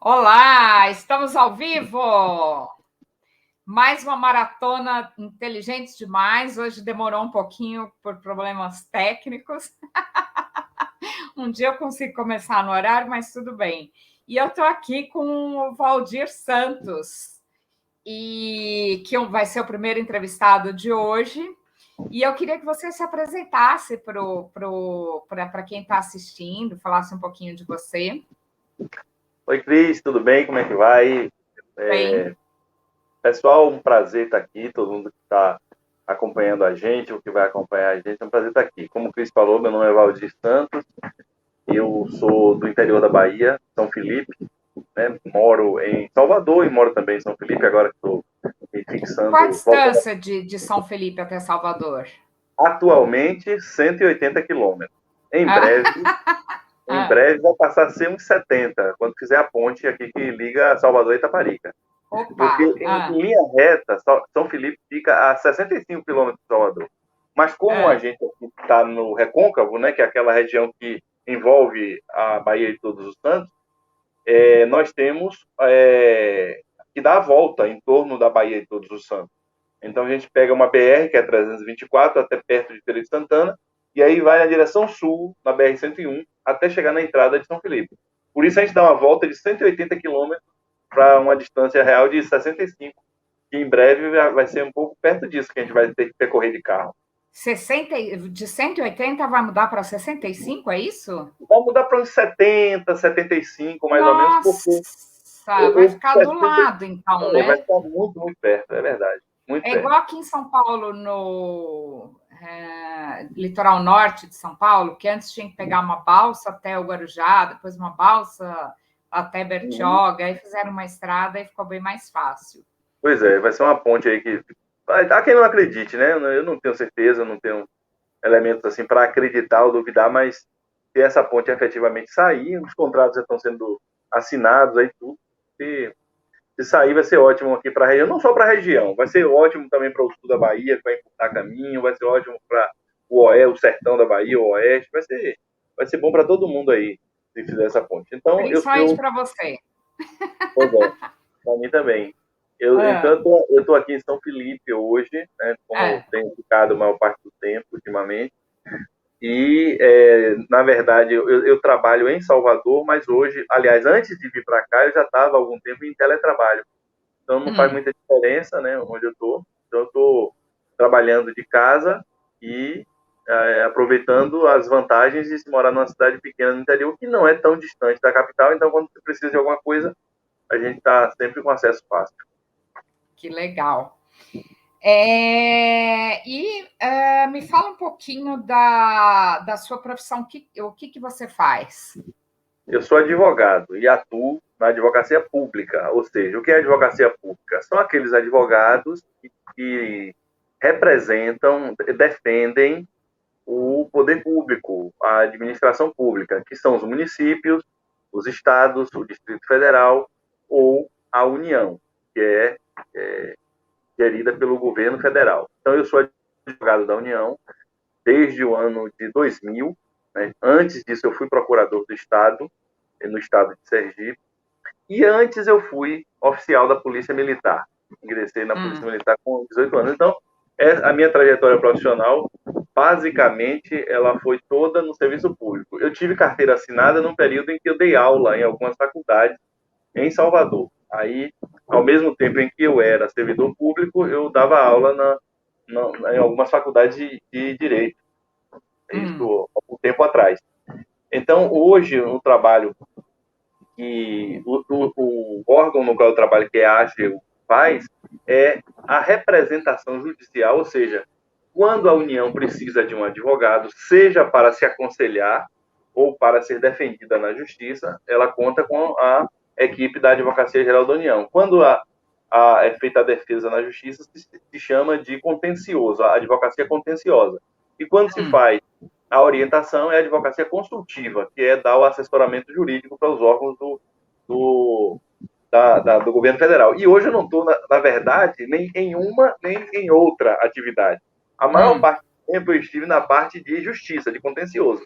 Olá, estamos ao vivo. Mais uma maratona inteligente demais. Hoje demorou um pouquinho por problemas técnicos. Um dia eu consigo começar no horário, mas tudo bem. E eu estou aqui com o Valdir Santos, que vai ser o primeiro entrevistado de hoje. E eu queria que você se apresentasse para quem está assistindo, falasse um pouquinho de você. Oi, Cris, tudo bem? Como é que vai? Bem, Pessoal, um prazer estar aqui, todo mundo que está acompanhando a gente, ou que vai acompanhar a gente, é um prazer estar aqui. Como o Cris falou, meu nome é Valdir Santos, eu sou do interior da Bahia, São Felipe, né? Moro em Salvador e moro também em São Felipe, agora que estou me qual a fixando, voltando distância de São Felipe até Salvador? atualmente 180 quilômetros. Em Ah, breve, em ah, breve vai passar a ser uns 70, quando fizer a ponte aqui que liga Salvador e Itaparica. Porque opa, em linha reta, São Felipe fica a 65 quilômetros de Salvador. Mas como a ah, gente está no Recôncavo, né, que é aquela região que envolve a Baía de Todos os Santos, nós temos que dar a volta em torno da Baía de Todos os Santos. Então a gente pega uma BR, que é 324, até perto de Feira de Santana, e aí vai na direção sul, na BR-101, até chegar na entrada de São Felipe. Por isso a gente dá uma volta de 180 quilômetros para uma distância real de 65, que em breve vai ser um pouco perto disso que a gente vai ter que percorrer de carro. 60, de 180 vai mudar para 65, é isso? Vamos mudar para uns 70, 75, mais ou menos, porque Nossa, vai ficar do 70 lado, então, vai né? ficar muito, muito perto, é verdade. Muito É perto. igual aqui em São Paulo, no litoral norte de São Paulo, que antes tinha que pegar uma balsa até o Guarujá, depois uma balsa até Uhum. Bertioga, aí fizeram uma estrada e ficou bem mais fácil. Pois é, vai ser uma ponte aí que. Há quem não acredite, né? Eu não tenho certeza, eu não tenho elementos assim para acreditar ou duvidar, mas se essa ponte efetivamente sair, os contratos já estão sendo assinados aí tudo. Se sair, vai ser ótimo aqui para a região, não só para a região, vai ser ótimo também para o sul da Bahia, que vai encurtar caminho, vai ser ótimo para o oeste, o sertão da Bahia, o oeste, vai ser bom para todo mundo aí, se fizer essa ponte. Então, Principalmente para você. pois é, para mim também. Ah, Então, eu estou aqui em São Felipe hoje, né, como é. tenho ficado a maior parte do tempo ultimamente, e, na verdade, eu trabalho em Salvador, mas hoje, aliás, antes de vir para cá, eu já estava há algum tempo em teletrabalho. Então não faz Hum. muita diferença, né, onde eu estou. Então eu estou trabalhando de casa e aproveitando as vantagens de se morar numa cidade pequena no interior, que não é tão distante da capital. Então, quando você precisa de alguma coisa, a gente está sempre com acesso fácil. Que legal. Me fala um pouquinho da sua profissão, o que você faz? Eu sou advogado e atuo na advocacia pública, ou seja, o que é advocacia pública? São aqueles advogados que representam, defendem o poder público, a administração pública, que são os municípios, os estados, o Distrito Federal ou a União, que é gerida pelo governo federal. Então, eu sou advogado da União desde o ano de 2000. Né? Antes disso, eu fui procurador do Estado, no estado de Sergipe, e antes eu fui oficial da Polícia Militar. Ingressei na Polícia Hum, Militar com 18 anos. Então, a minha trajetória profissional, basicamente, ela foi toda no serviço público. Eu tive carteira assinada num período em que eu dei aula em algumas faculdades em Salvador. Aí, ao mesmo tempo em que eu era servidor público, eu dava aula em algumas faculdades de direito. hum, Isso há um tempo atrás. Então, hoje, o trabalho que o órgão no qual eu trabalho, que é a AGEU, faz é a representação judicial, ou seja, quando a União precisa de um advogado, seja para se aconselhar ou para ser defendida na justiça, ela conta com a equipe da Advocacia Geral da União. Quando é feita a defesa na justiça, se chama de contencioso, a advocacia contenciosa. E quando se hum. faz a orientação, é a advocacia consultiva, que é dar o assessoramento jurídico para os órgãos do governo federal. E hoje eu não estou, na verdade, nem em uma nem em outra atividade. A maior Hum. parte do tempo eu estive na parte de justiça, de contencioso.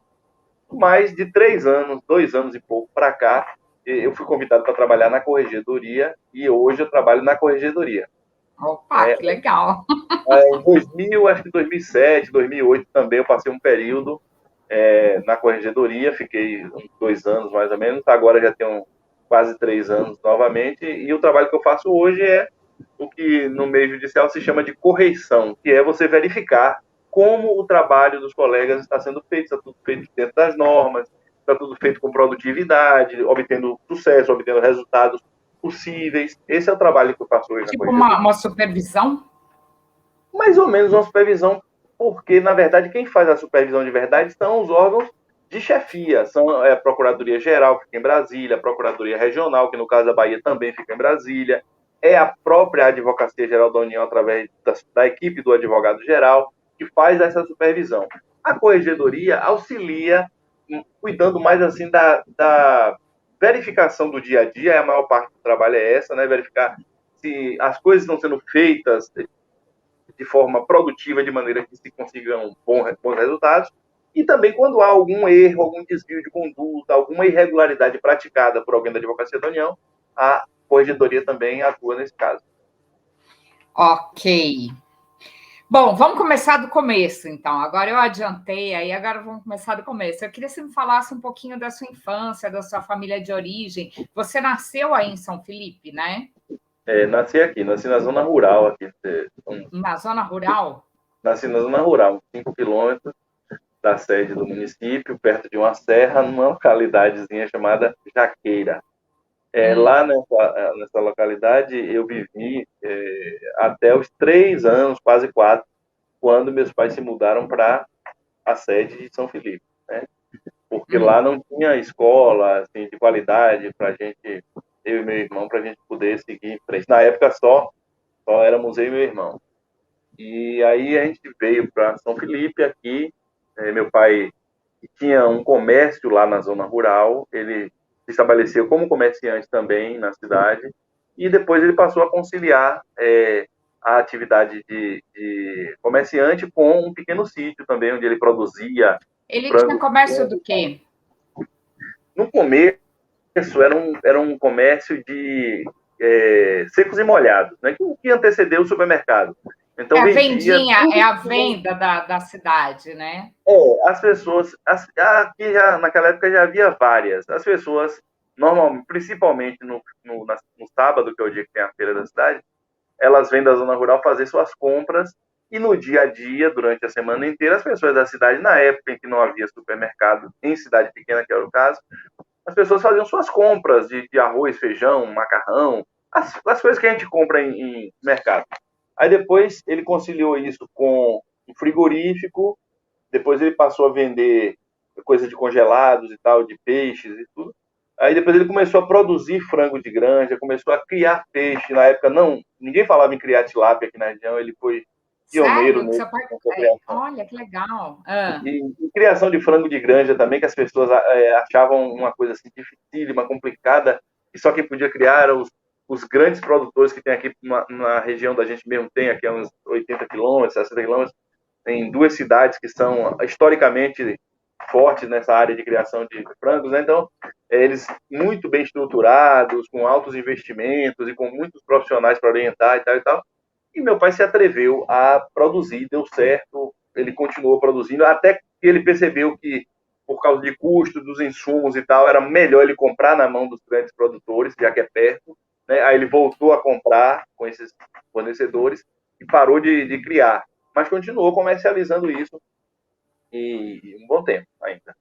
Mais de 3 anos, 2 anos e pouco para cá, eu fui convidado para trabalhar na corregedoria e hoje eu trabalho na corregedoria. Opa, que legal. Em 2000, acho que 2007, 2008 também eu passei um período na corregedoria, fiquei uns 2 anos mais ou menos, agora já tenho quase 3 anos novamente, e o trabalho que eu faço hoje é o que no meio judicial se chama de correição, que é você verificar como o trabalho dos colegas está sendo feito, está tudo feito dentro das normas, está tudo feito com produtividade, obtendo sucesso, obtendo resultados possíveis. Esse é o trabalho que eu faço hoje na Tipo corregedoria. uma supervisão? Mais ou menos uma supervisão, porque, na verdade, quem faz a supervisão de verdade são os órgãos de chefia. São a Procuradoria Geral, que fica em Brasília, a Procuradoria Regional, que no caso da Bahia também fica em Brasília, é a própria Advocacia Geral da União, através da equipe do advogado geral, que faz essa supervisão. A corregedoria auxilia, cuidando mais assim da verificação do dia a dia, a maior parte do trabalho é essa, né? Verificar se as coisas estão sendo feitas de forma produtiva, de maneira que se consigam bons resultados, e também quando há algum erro, algum desvio de conduta, alguma irregularidade praticada por alguém da Advocacia da União, a corregedoria também atua nesse caso. Ok. Bom, vamos começar do começo, então. Agora eu adiantei, aí agora vamos começar do começo. Eu queria que você me falasse um pouquinho da sua infância, da sua família de origem. Você nasceu aí em São Felipe, né? Nasci aqui, nasci na zona rural aqui. Na zona rural? Nasci na zona rural, uns 5 quilômetros da sede do município, perto de uma serra, numa localidadezinha chamada Jaqueira. Lá nessa localidade eu vivi até os 3 anos, quase 4, quando meus pais se mudaram para a sede de São Felipe, né? Porque lá não tinha escola assim, de qualidade para gente, eu e meu irmão, para a gente poder seguir em frente. Na época só éramos eu e meu irmão. E aí a gente veio para São Felipe aqui. Meu pai tinha um comércio lá na zona rural, ele se estabeleceu como comerciante também na cidade, e depois ele passou a conciliar a atividade de comerciante com um pequeno sítio também, onde ele produzia Ele tinha frango. comércio do quê? No começo era um comércio de secos e molhados, né? Que antecedeu o supermercado. É Então a vendia vendinha, é tudo a venda da cidade, né? as pessoas, aqui já, naquela época já havia várias. As pessoas, normalmente, principalmente no sábado, que é o dia que tem a feira da cidade, elas vêm da zona rural fazer suas compras e no dia a dia, durante a semana inteira, as pessoas da cidade, na época em que não havia supermercado, em cidade pequena, que era o caso, as pessoas faziam suas compras de arroz, feijão, macarrão, as coisas que a gente compra em mercado. Aí depois ele conciliou isso com um frigorífico. Depois ele passou a vender coisa de congelados e tal, de peixes e tudo. Aí depois ele começou a produzir frango de granja, começou a criar peixe. Na época não, ninguém falava em criar tilápia aqui na região, ele foi pioneiro Sério? Que nessa seu pai. criação. Olha, que legal. E criação de frango de granja também, que as pessoas achavam uma coisa assim dificílima, complicada, e só quem podia criar eram os grandes produtores que tem aqui na região da gente mesmo, tem aqui a uns 80 quilômetros, 60 quilômetros, tem 2 cidades que são historicamente fortes nessa área de criação de frangos, né? Então, eles muito bem estruturados, com altos investimentos e com muitos profissionais para orientar e tal e tal. E meu pai se atreveu a produzir, deu certo, ele continuou produzindo, até que ele percebeu que, por causa de custos, dos insumos e tal, era melhor ele comprar na mão dos grandes produtores, já que é perto, né? Aí ele voltou a comprar com esses fornecedores e parou de criar, mas continuou comercializando isso e um bom tempo ainda.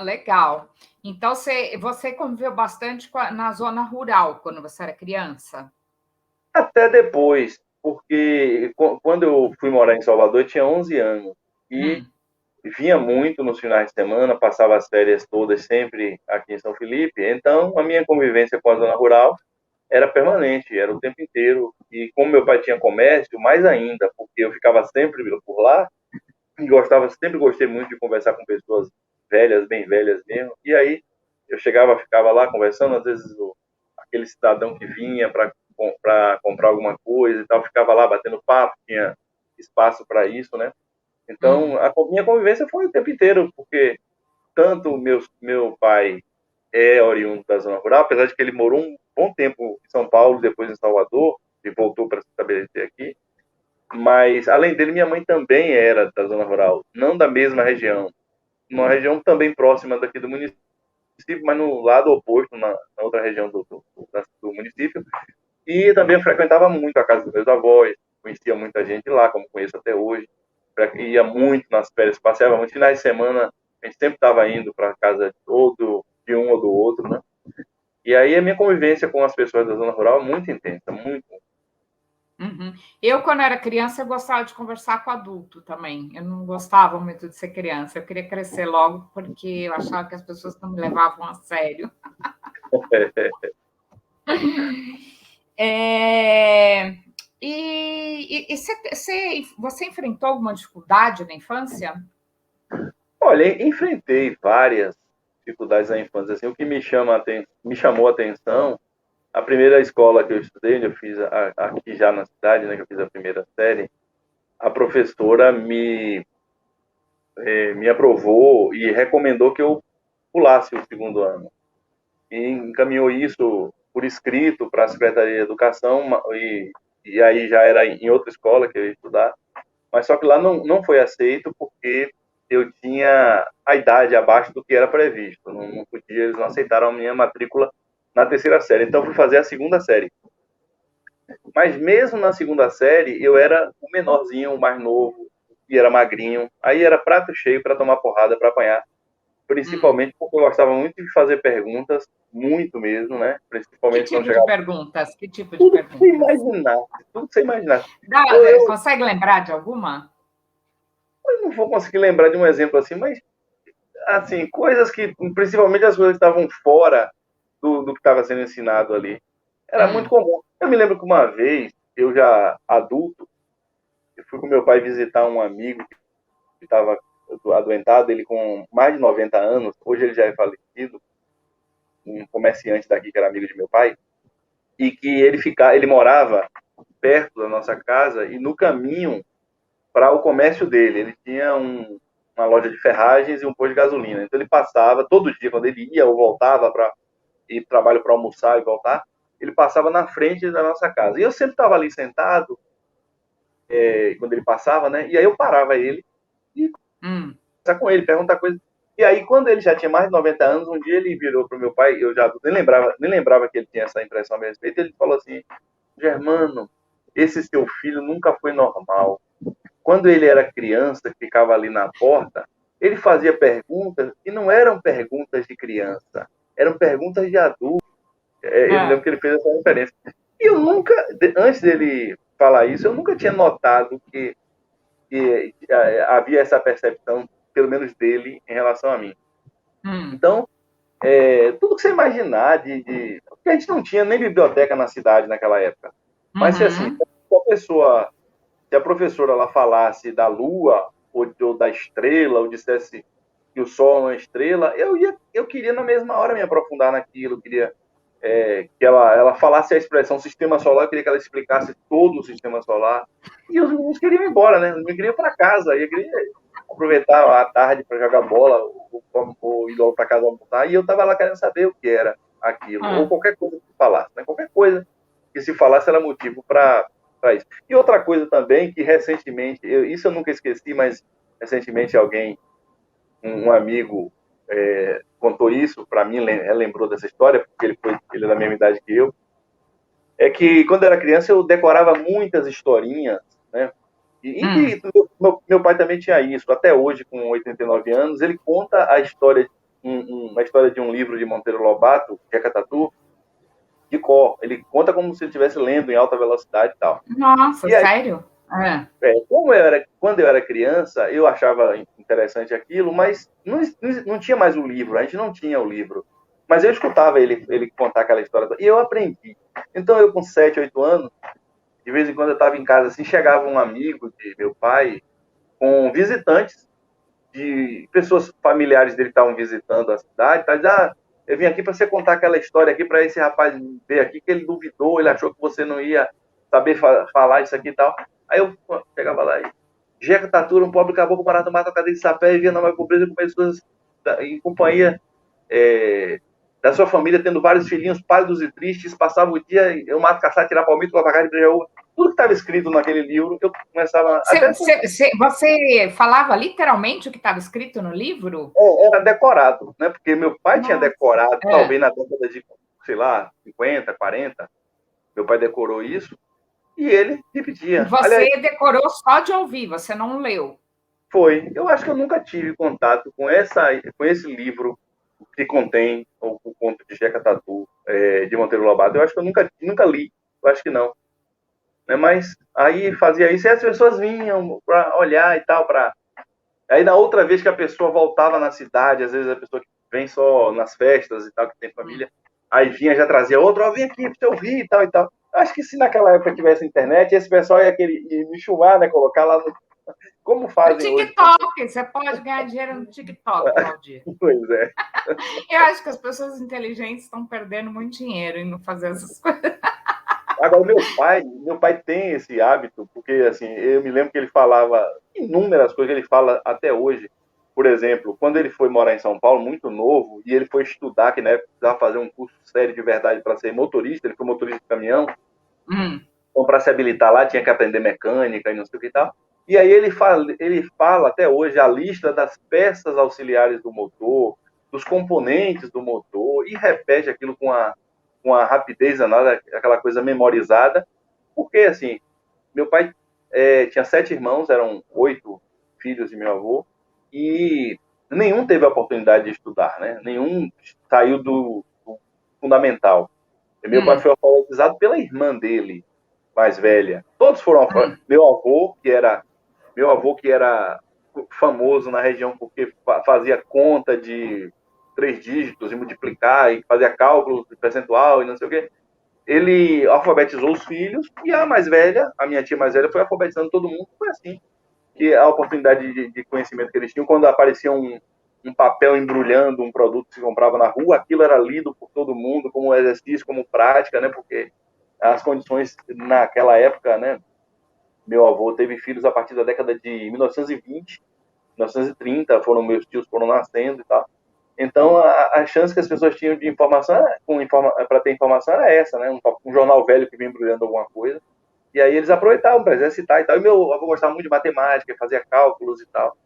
Legal. Então, você conviveu bastante na zona rural quando você era criança? Até depois, porque quando eu fui morar em Salvador, eu tinha 11 anos e Hum. vinha muito nos finais de semana, passava as férias todas sempre aqui em São Felipe, então a minha convivência com a zona rural era permanente, era o tempo inteiro. E como meu pai tinha comércio, mais ainda, porque eu ficava sempre por lá, e sempre gostei muito de conversar com pessoas velhas, bem velhas mesmo. E aí eu ficava lá conversando, às vezes aquele cidadão que vinha para comprar alguma coisa e tal, ficava lá batendo papo, tinha espaço para isso, né? Então, a minha convivência foi o tempo inteiro, porque tanto meu pai é oriundo da zona rural, apesar de que ele morou um bom tempo em São Paulo, depois em Salvador, e voltou para se estabelecer aqui. Mas, além dele, minha mãe também era da zona rural, não da mesma região. Uma região também próxima daqui do município, mas no lado oposto, na outra região do município. E também eu frequentava muito a casa dos meus avós, conhecia muita gente lá, como conheço até hoje. Ia muito nas férias, passeava muito. Finais de semana, a gente sempre estava indo para a casa de um ou do outro, né? E aí a minha convivência com as pessoas da zona rural é muito intensa, muito. Uhum. Eu, quando era criança, eu gostava de conversar com adulto também. Eu não gostava muito de ser criança. Eu queria crescer logo porque eu achava que as pessoas não me levavam a sério. É... Você enfrentou alguma dificuldade na infância? Olha, enfrentei várias dificuldades na infância. Assim, o que me chamou a atenção, a primeira escola que eu estudei, onde eu fiz aqui já na cidade, né, que eu fiz a primeira série, a professora me aprovou e recomendou que eu pulasse o segundo ano. E encaminhou isso por escrito para a Secretaria de Educação, e aí já era em outra escola que eu ia estudar, mas só que lá não foi aceito porque eu tinha a idade abaixo do que era previsto, não podia, eles não aceitaram a minha matrícula na terceira série, então fui fazer a segunda série. Mas mesmo na segunda série, eu era o menorzinho, o mais novo, e era magrinho, aí era prato cheio para tomar porrada, para apanhar, principalmente porque eu gostava muito de fazer perguntas, muito mesmo, né? Que Principalmente quando tipo de chegava perguntas? Que tipo de tudo que você perguntas? imaginasse, tudo que você imaginasse. Eu Consegue lembrar de alguma? não vou conseguir lembrar de um exemplo assim, mas assim, coisas que, principalmente as coisas que estavam fora do que estava sendo ensinado ali. Era muito Hum, comum. Eu me lembro que uma vez, eu já adulto, eu fui com meu pai visitar um amigo que estava adoentado, ele com mais de 90 anos, hoje ele já é falecido, um comerciante daqui que era amigo de meu pai, e que ele morava perto da nossa casa e no caminho para o comércio dele, ele tinha uma loja de ferragens e um posto de gasolina. Então ele passava todo dia, quando ele ia ou voltava para ir para o trabalho para almoçar e voltar, ele passava na frente da nossa casa. E eu sempre estava ali sentado, quando ele passava, né? E aí eu parava ele e hum, conversar com ele, perguntar coisas. E aí, quando ele já tinha mais de 90 anos, um dia ele virou para o meu pai, eu já nem lembrava que ele tinha essa impressão a meu respeito, ele falou assim: Germano, esse seu filho nunca foi normal. Quando ele era criança, que ficava ali na porta, ele fazia perguntas e não eram perguntas de criança, eram perguntas de adulto. Eu me lembro é, que ele fez essa referência. E eu nunca, antes dele falar isso, eu nunca tinha notado que havia essa percepção, pelo menos dele, em relação a mim. hum, Então, tudo que você imaginar porque a gente não tinha nem biblioteca na cidade naquela época. Mas se assim, uhum, se a professora ela falasse da lua ou da estrela, ou dissesse que o sol é uma estrela, eu queria na mesma hora me aprofundar naquilo, queria que ela falasse a expressão sistema solar, eu queria que ela explicasse todo o sistema solar. E os meninos queriam ir embora, né? Os meninos queriam ir para casa, eu queria aproveitar a tarde para jogar bola, ou ir logo para casa almoçar, e eu estava lá querendo saber o que era aquilo, ou é, qualquer coisa que se falasse, né? Qualquer coisa que se falasse era motivo para isso. E outra coisa também, que recentemente, isso eu nunca esqueci, mas recentemente um amigo, contou isso para mim, lembrou dessa história, porque ele é da mesma idade que eu, é que quando eu era criança eu decorava muitas historinhas, né? hum. Que meu pai também tinha isso. Até hoje, com 89 anos, ele conta a história de um livro de Monteiro Lobato, Jeca Tatu, de cor. Ele conta como se ele estivesse lendo em alta velocidade e tal. Nossa, E aí, sério? É. quando eu era criança, eu achava interessante aquilo, mas não tinha mais o livro, a gente não tinha o livro. Mas eu escutava ele contar aquela história e eu aprendi. Então eu com 7, 8 anos, de vez em quando eu estava em casa, assim, chegava um amigo de meu pai com visitantes de pessoas familiares dele que estavam visitando a cidade, tá? Eu vim aqui para você contar aquela história aqui para esse rapaz ver aqui que ele duvidou, ele achou que você não ia saber falar isso aqui e tal. Aí eu chegava lá e Jeca Tatura, um pobre caboclo morado no mato, cadeia de sapé, e via na mais pobreza com pessoas em companhia da sua família tendo vários filhinhos pálidos e tristes, passava o dia, eu mato, caçar, tirar palmito, papagaio, beijar. Tudo que estava escrito naquele livro, eu começava até... Você falava literalmente o que estava escrito no livro? Era decorado, né? Porque meu pai tinha decorado, talvez na década de, sei lá, 50, 40, meu pai decorou isso, e ele repetia. E você Aliás, decorou só de ouvir, você não leu? Foi. Eu acho que eu nunca tive contato com esse livro que contém o conto de Jeca Tatu, de Monteiro Lobato. Eu acho que eu nunca li. Eu acho que não. Né? Mas aí fazia isso e as pessoas vinham para olhar e tal. Aí na outra vez que a pessoa voltava na cidade, às vezes a pessoa que vem só nas festas e tal, que tem família, aí vinha, já trazia outro, ó, vem aqui pra eu ouvir e tal e tal. Eu acho que se naquela época tivesse internet, esse pessoal ia me chumar, né? Colocar lá no... Como fazem no TikTok, hoje? Você pode ganhar dinheiro no TikTok, Valdir. Pois é. Eu acho que as pessoas inteligentes estão perdendo muito dinheiro em não fazer essas coisas. Agora, meu pai tem esse hábito, porque assim, eu me lembro que ele falava inúmeras coisas que ele fala até hoje. Por exemplo, quando ele foi morar em São Paulo, muito novo, e ele foi estudar, que na época precisava fazer um curso sério de verdade para ser motorista, ele foi motorista de caminhão. Então, para se habilitar lá, tinha que aprender mecânica e não sei o que e tal. E aí ele fala até hoje a lista das peças auxiliares do motor, dos componentes do motor, e repete aquilo com a rapidez danada, aquela coisa memorizada, porque, assim, meu pai tinha 7 irmãos, eram 8 filhos de meu avô, e nenhum teve a oportunidade de estudar, né? Nenhum saiu do fundamental. E meu pai foi alfabetizado pela irmã dele, mais velha. Todos foram meu avô que era famoso na região porque fazia conta de 3 dígitos e multiplicar e fazia cálculos de percentual e não sei o quê. Ele alfabetizou os filhos e a mais velha, a minha tia mais velha, foi alfabetizando todo mundo. Foi assim que a oportunidade de conhecimento que eles tinham, quando aparecia um papel embrulhando um produto que se comprava na rua, aquilo era lido por todo mundo como exercício, como prática, né? Porque as condições naquela época, né? Meu avô teve filhos a partir da década de 1920, 1930, meus tios foram nascendo e tal. Então, a chance que as pessoas tinham de informação, para ter informação, era essa, né? Um jornal velho que vinha embrulhando alguma coisa. E aí eles aproveitavam para exercitar e tal. E meu avô gostava muito de matemática, fazia cálculos e tal.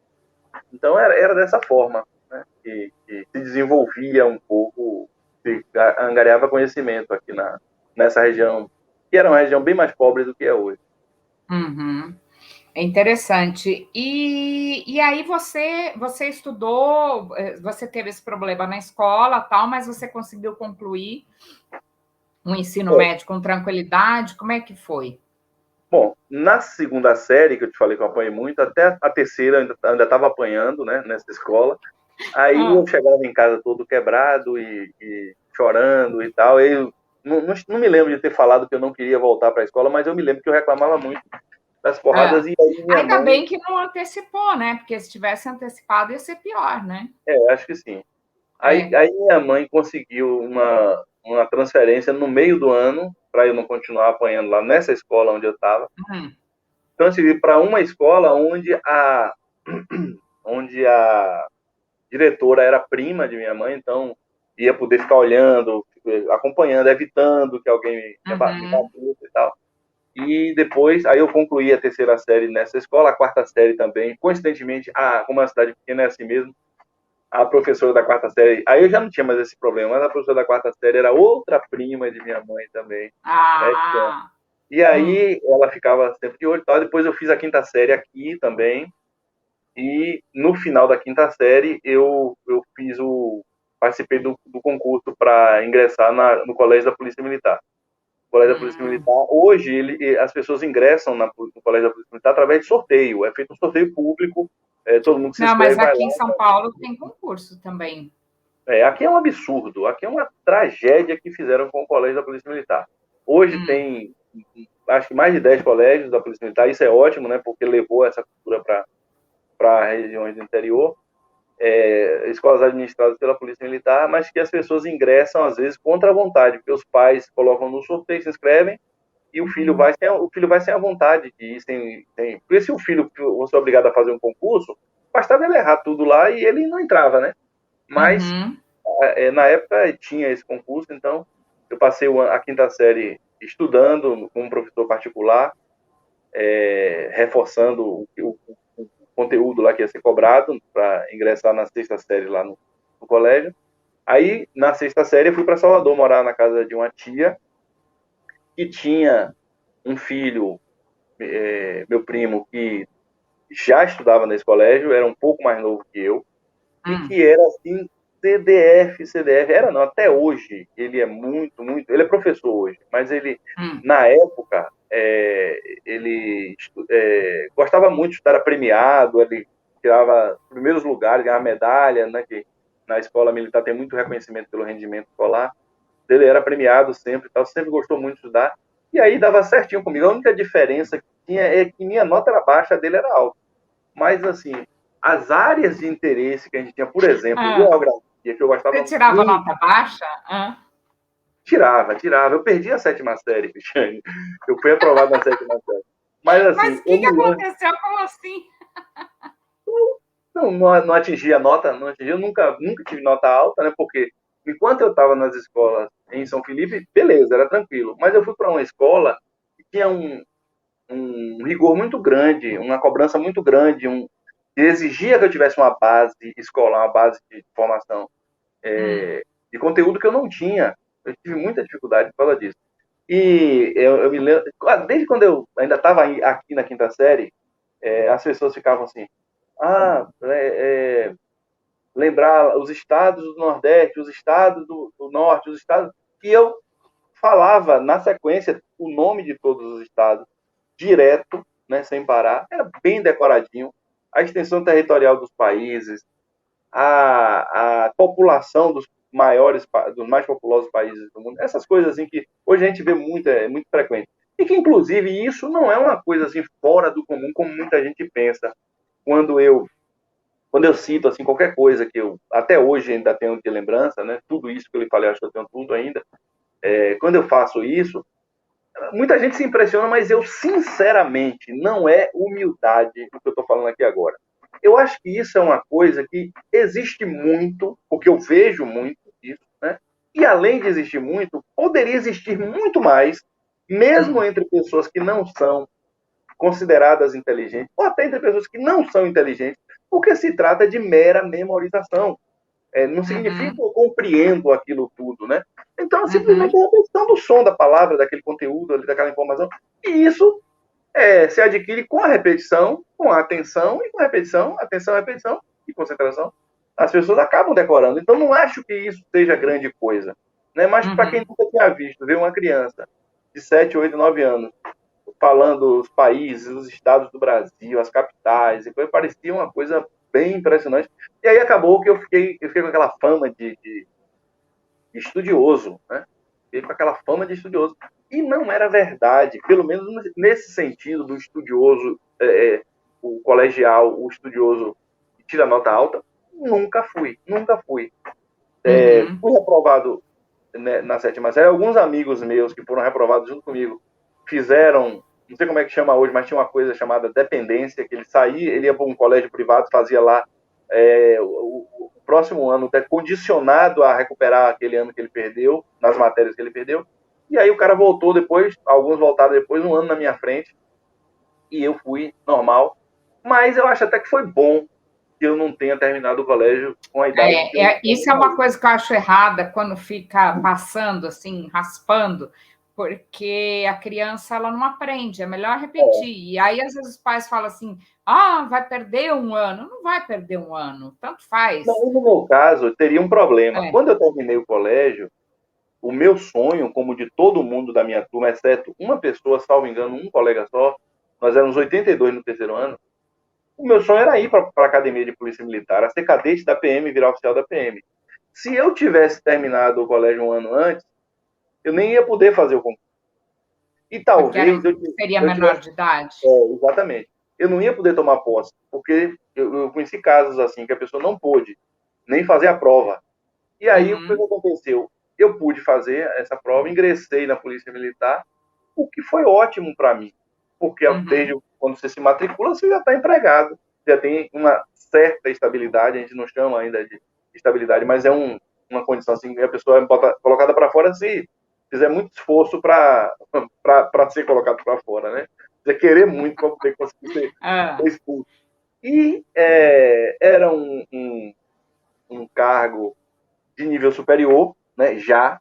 Então, era dessa forma, né? Que se desenvolvia um pouco, se angariava conhecimento aqui nessa região, que era uma região bem mais pobre do que é hoje. Uhum. É interessante. E aí você estudou, você teve esse problema na escola, tal, mas você conseguiu concluir o ensino médio com tranquilidade? Como é que foi? Bom, na segunda série, que eu te falei que eu apanhei muito, até a terceira ainda estava apanhando, né, nessa escola. Aí eu chegava em casa todo quebrado e chorando e tal. Eu não me lembro de ter falado que eu não queria voltar para a escola, mas eu me lembro que eu reclamava muito das porradas. E aí ainda bem que não antecipou, né? Porque se tivesse antecipado ia ser pior, né? Acho que sim. Aí minha mãe conseguiu uma transferência no meio do ano, para eu não continuar apanhando lá nessa escola onde eu estava. Transferi para uma escola onde a diretora era prima de minha mãe, então ia poder ficar olhando, acompanhando, evitando que alguém me batesse e tal. E depois, aí eu concluí a terceira série nessa escola, a quarta série também. Coincidentemente, como é uma cidade pequena, é assim mesmo, a professora da quarta série, aí eu já não tinha mais esse problema, mas a professora da quarta série era outra prima de minha mãe também. Né? E aí ela ficava sempre de olho e tal. Depois eu fiz a quinta série aqui também. E no final da quinta série eu participei do concurso para ingressar no Colégio da Polícia Militar. O Colégio da Polícia Militar, hoje as pessoas ingressam no Colégio da Polícia Militar através de sorteio. É feito um sorteio público, todo mundo se inscreve. Não, mas aqui em São Paulo tem concurso também. Aqui é um absurdo, aqui é uma tragédia que fizeram com o Colégio da Polícia Militar. Hoje tem, acho que mais de 10 colégios da Polícia Militar, isso é ótimo, né, porque levou essa cultura para regiões do interior, escolas administradas pela Polícia Militar, mas que as pessoas ingressam, às vezes, contra a vontade, porque os pais colocam no sorteio, se inscrevem, e o filho vai sem a vontade de ir. Porque se o filho fosse obrigado a fazer um concurso, bastava ele errar tudo lá e ele não entrava, né? Mas Na época tinha esse concurso, então eu passei a quinta série estudando com um professor particular, reforçando o conteúdo lá que ia ser cobrado para ingressar na sexta série lá no colégio. Aí, na sexta série, eu fui para Salvador morar na casa de uma tia que tinha um filho, meu primo, que já estudava nesse colégio, era um pouco mais novo que eu, e que era assim, CDF, era não, até hoje, ele é muito, muito, ele é professor hoje, mas ele, na época, ele gostava muito de estar premiado, ele tirava primeiros lugares, ganhava medalha, né, que na escola militar tem muito reconhecimento pelo rendimento escolar, ele era premiado sempre, tal, sempre gostou muito de estudar, e aí dava certinho comigo. A única diferença que tinha é que minha nota era baixa, a dele era alta. Mas, assim, as áreas de interesse que a gente tinha, por exemplo, geografia, que eu Você gostava tirava muito, nota baixa? tirava. Eu perdi a sétima série, Cristiane. Eu fui aprovado na sétima série. Mas, Mas assim, o eu que me lembro. aconteceu? Como assim? Não atingi a nota, não atingi. Eu nunca tive nota alta, né? Porque enquanto eu estava nas escolas em São Felipe, beleza, era tranquilo. Mas eu fui para uma escola que tinha um rigor muito grande, uma cobrança muito grande, que exigia que eu tivesse uma base escolar, uma base de formação, de conteúdo que eu não tinha. Eu tive muita dificuldade por causa disso. E eu me lembro, desde quando eu ainda estava aqui na quinta série, as pessoas ficavam assim, lembrar os estados do Nordeste, os estados do Norte, os estados... E eu falava, na sequência, o nome de todos os estados, direto, né, sem parar, era bem decoradinho. A extensão territorial dos países, a população dos dos mais populosos países do mundo, essas coisas assim que hoje a gente vê muito, é muito frequente. E que, inclusive, isso não é uma coisa assim fora do comum, como muita gente pensa. Quando eu cito assim qualquer coisa que eu até hoje ainda tenho de lembrança, né? Tudo isso que eu lhe falei, acho que eu tenho tudo ainda. Quando eu faço isso, muita gente se impressiona, mas eu sinceramente não é humildade o que eu estou falando aqui agora. Eu acho que isso é uma coisa que existe muito, porque eu vejo muito isso, né? E além de existir muito, poderia existir muito mais, mesmo entre pessoas que não são consideradas inteligentes, ou até entre pessoas que não são inteligentes, porque se trata de mera memorização. Não significa que eu compreendo aquilo tudo, né? Então, simplesmente é a repetição do som da palavra, daquele conteúdo, daquela informação. E isso se adquire com a repetição, com a atenção e com a repetição, atenção, repetição e concentração. As pessoas acabam decorando. Então, não acho que isso seja grande coisa. Né? Mas, para quem nunca tinha visto, ver uma criança de 7, 8, 9 anos falando os países, os estados do Brasil, as capitais, e parecia uma coisa bem impressionante. E aí acabou que eu fiquei com aquela fama de estudioso, né? Fiquei com aquela fama de estudioso. E não era verdade, pelo menos nesse sentido do estudioso, o colegial, o estudioso que tira nota alta, nunca fui. Fui reprovado, né, na sétima série. Alguns amigos meus que foram reprovados junto comigo fizeram, não sei como é que chama hoje, mas tinha uma coisa chamada dependência, que ele ia para um colégio privado, fazia lá o próximo ano condicionado a recuperar aquele ano que ele perdeu, nas matérias que ele perdeu. E aí o cara voltou depois, alguns voltaram depois, um ano na minha frente, e eu fui normal. Mas eu acho até que foi bom que eu não tenha terminado o colégio com a idade que eu... Isso é uma coisa que eu acho errada quando fica passando, assim, raspando, porque a criança ela não aprende, é melhor repetir. E aí, às vezes, os pais falam assim: vai perder um ano. Não vai perder um ano, tanto faz. Não, no meu caso, teria um problema. Quando eu terminei o colégio, o meu sonho, como de todo mundo da minha turma, exceto uma pessoa, salvo engano, um colega só, nós éramos 82 no terceiro ano, o meu sonho era ir para a academia de polícia militar, a ser cadete da PM e virar oficial da PM. Se eu tivesse terminado o colégio um ano antes, eu nem ia poder fazer o concurso. E Porque talvez seria eu menor tivesse... de idade. Exatamente. Eu não ia poder tomar posse, porque eu conheci casos assim, que a pessoa não pôde nem fazer a prova. E aí, o que aconteceu? Eu pude fazer essa prova, ingressei na Polícia Militar, o que foi ótimo para mim, porque desde quando você se matricula, você já está empregado, já tem uma certa estabilidade, a gente não chama ainda de estabilidade, mas é uma condição assim, a pessoa é colocada para fora se fizer muito esforço para ser colocado para fora, né? Precisa querer muito para poder conseguir ser expulso. E era um cargo de nível superior, né? Já.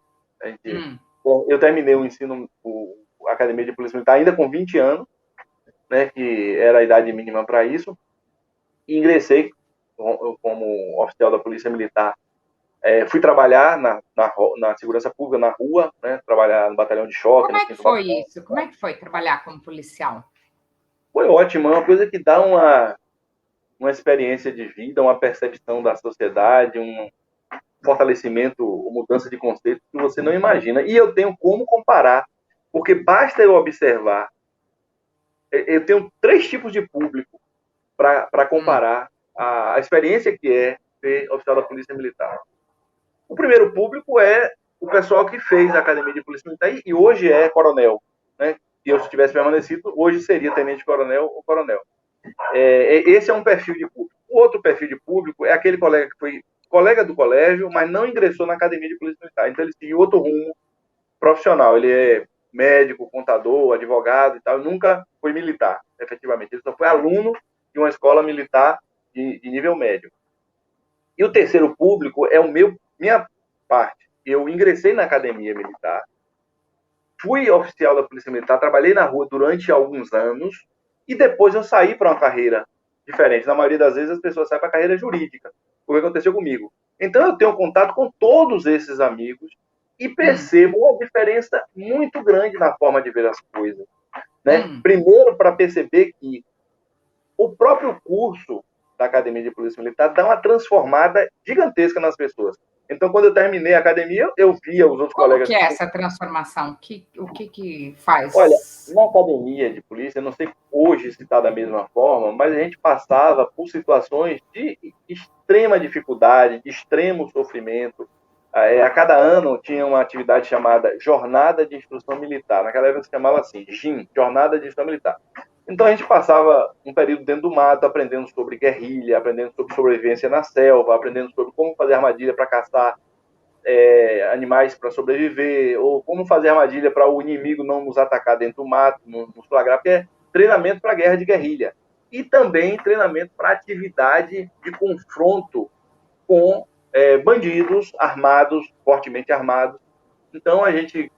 Eu terminei o ensino, a Academia de Polícia Militar ainda com 20 anos, né? Que era a idade mínima para isso. E ingressei como oficial da Polícia Militar. Fui trabalhar na segurança pública, na rua, né? Trabalhar no batalhão de choque. Como é que foi isso? Como é que foi trabalhar como policial? Foi ótimo, é uma coisa que dá uma experiência de vida, uma percepção da sociedade, um fortalecimento, uma mudança de conceito que você não imagina. E eu tenho como comparar, porque basta eu observar. Eu tenho 3 tipos de público para comparar a experiência que é ser oficial da Polícia Militar. O primeiro público é o pessoal que fez a Academia de Polícia Militar e hoje é coronel, né? Se eu tivesse permanecido, hoje seria tenente-coronel ou coronel. Esse é um perfil de público. O outro perfil de público é aquele colega que foi colega do colégio, mas não ingressou na Academia de Polícia Militar. Então, ele seguiu outro rumo profissional. Ele é médico, contador, advogado e tal. Nunca foi militar, efetivamente. Ele só foi aluno de uma escola militar de nível médio. E o terceiro público é minha parte. Eu ingressei na Academia Militar, fui oficial da Polícia Militar, trabalhei na rua durante alguns anos e depois eu saí para uma carreira diferente. Na maioria das vezes as pessoas saem para a carreira jurídica. Foi o que aconteceu comigo. Então eu tenho contato com todos esses amigos e percebo uma diferença muito grande na forma de ver as coisas. Né? Primeiro, para perceber que o próprio curso da Academia de Polícia Militar dá uma transformada gigantesca nas pessoas. Então, quando eu terminei a academia, eu via os outros colegas... Como que é essa transformação? O que faz? Olha, na academia de polícia, não sei hoje se está da mesma forma, mas a gente passava por situações de extrema dificuldade, de extremo sofrimento. A cada ano tinha uma atividade chamada Jornada de Instrução Militar. Naquela época se chamava assim, JIM, Jornada de Instrução Militar. Então a gente passava um período dentro do mato, aprendendo sobre guerrilha, aprendendo sobre sobrevivência na selva, aprendendo sobre como fazer armadilha para caçar animais para sobreviver, ou como fazer armadilha para o inimigo não nos atacar dentro do mato, nos flagrar, porque é treinamento para guerra de guerrilha. E também treinamento para atividade de confronto com bandidos armados, fortemente armados. Então a gente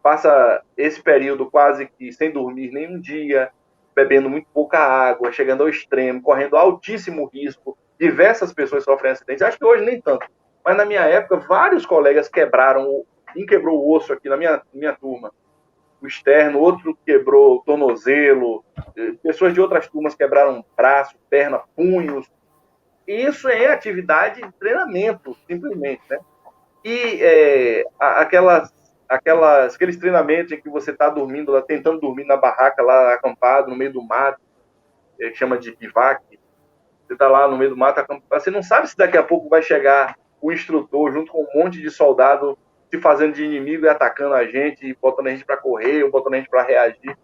passa esse período quase que sem dormir nenhum dia, bebendo muito pouca água, chegando ao extremo, correndo altíssimo risco. Diversas pessoas sofrem acidentes. Acho que hoje nem tanto. Mas na minha época, vários colegas quebraram. Um quebrou o osso aqui na minha turma, o externo, outro quebrou o tornozelo. Pessoas de outras turmas quebraram braço, perna, punhos. Isso é atividade de treinamento, simplesmente, né? E aqueles treinamentos em que você está dormindo lá, tentando dormir na barraca lá, acampado, no meio do mato, que chama de bivac. Você está lá no meio do mato, acampado. Você não sabe se daqui a pouco vai chegar o instrutor junto com um monte de soldado se fazendo de inimigo e atacando a gente, botando a gente para correr, ou botando a gente para reagir.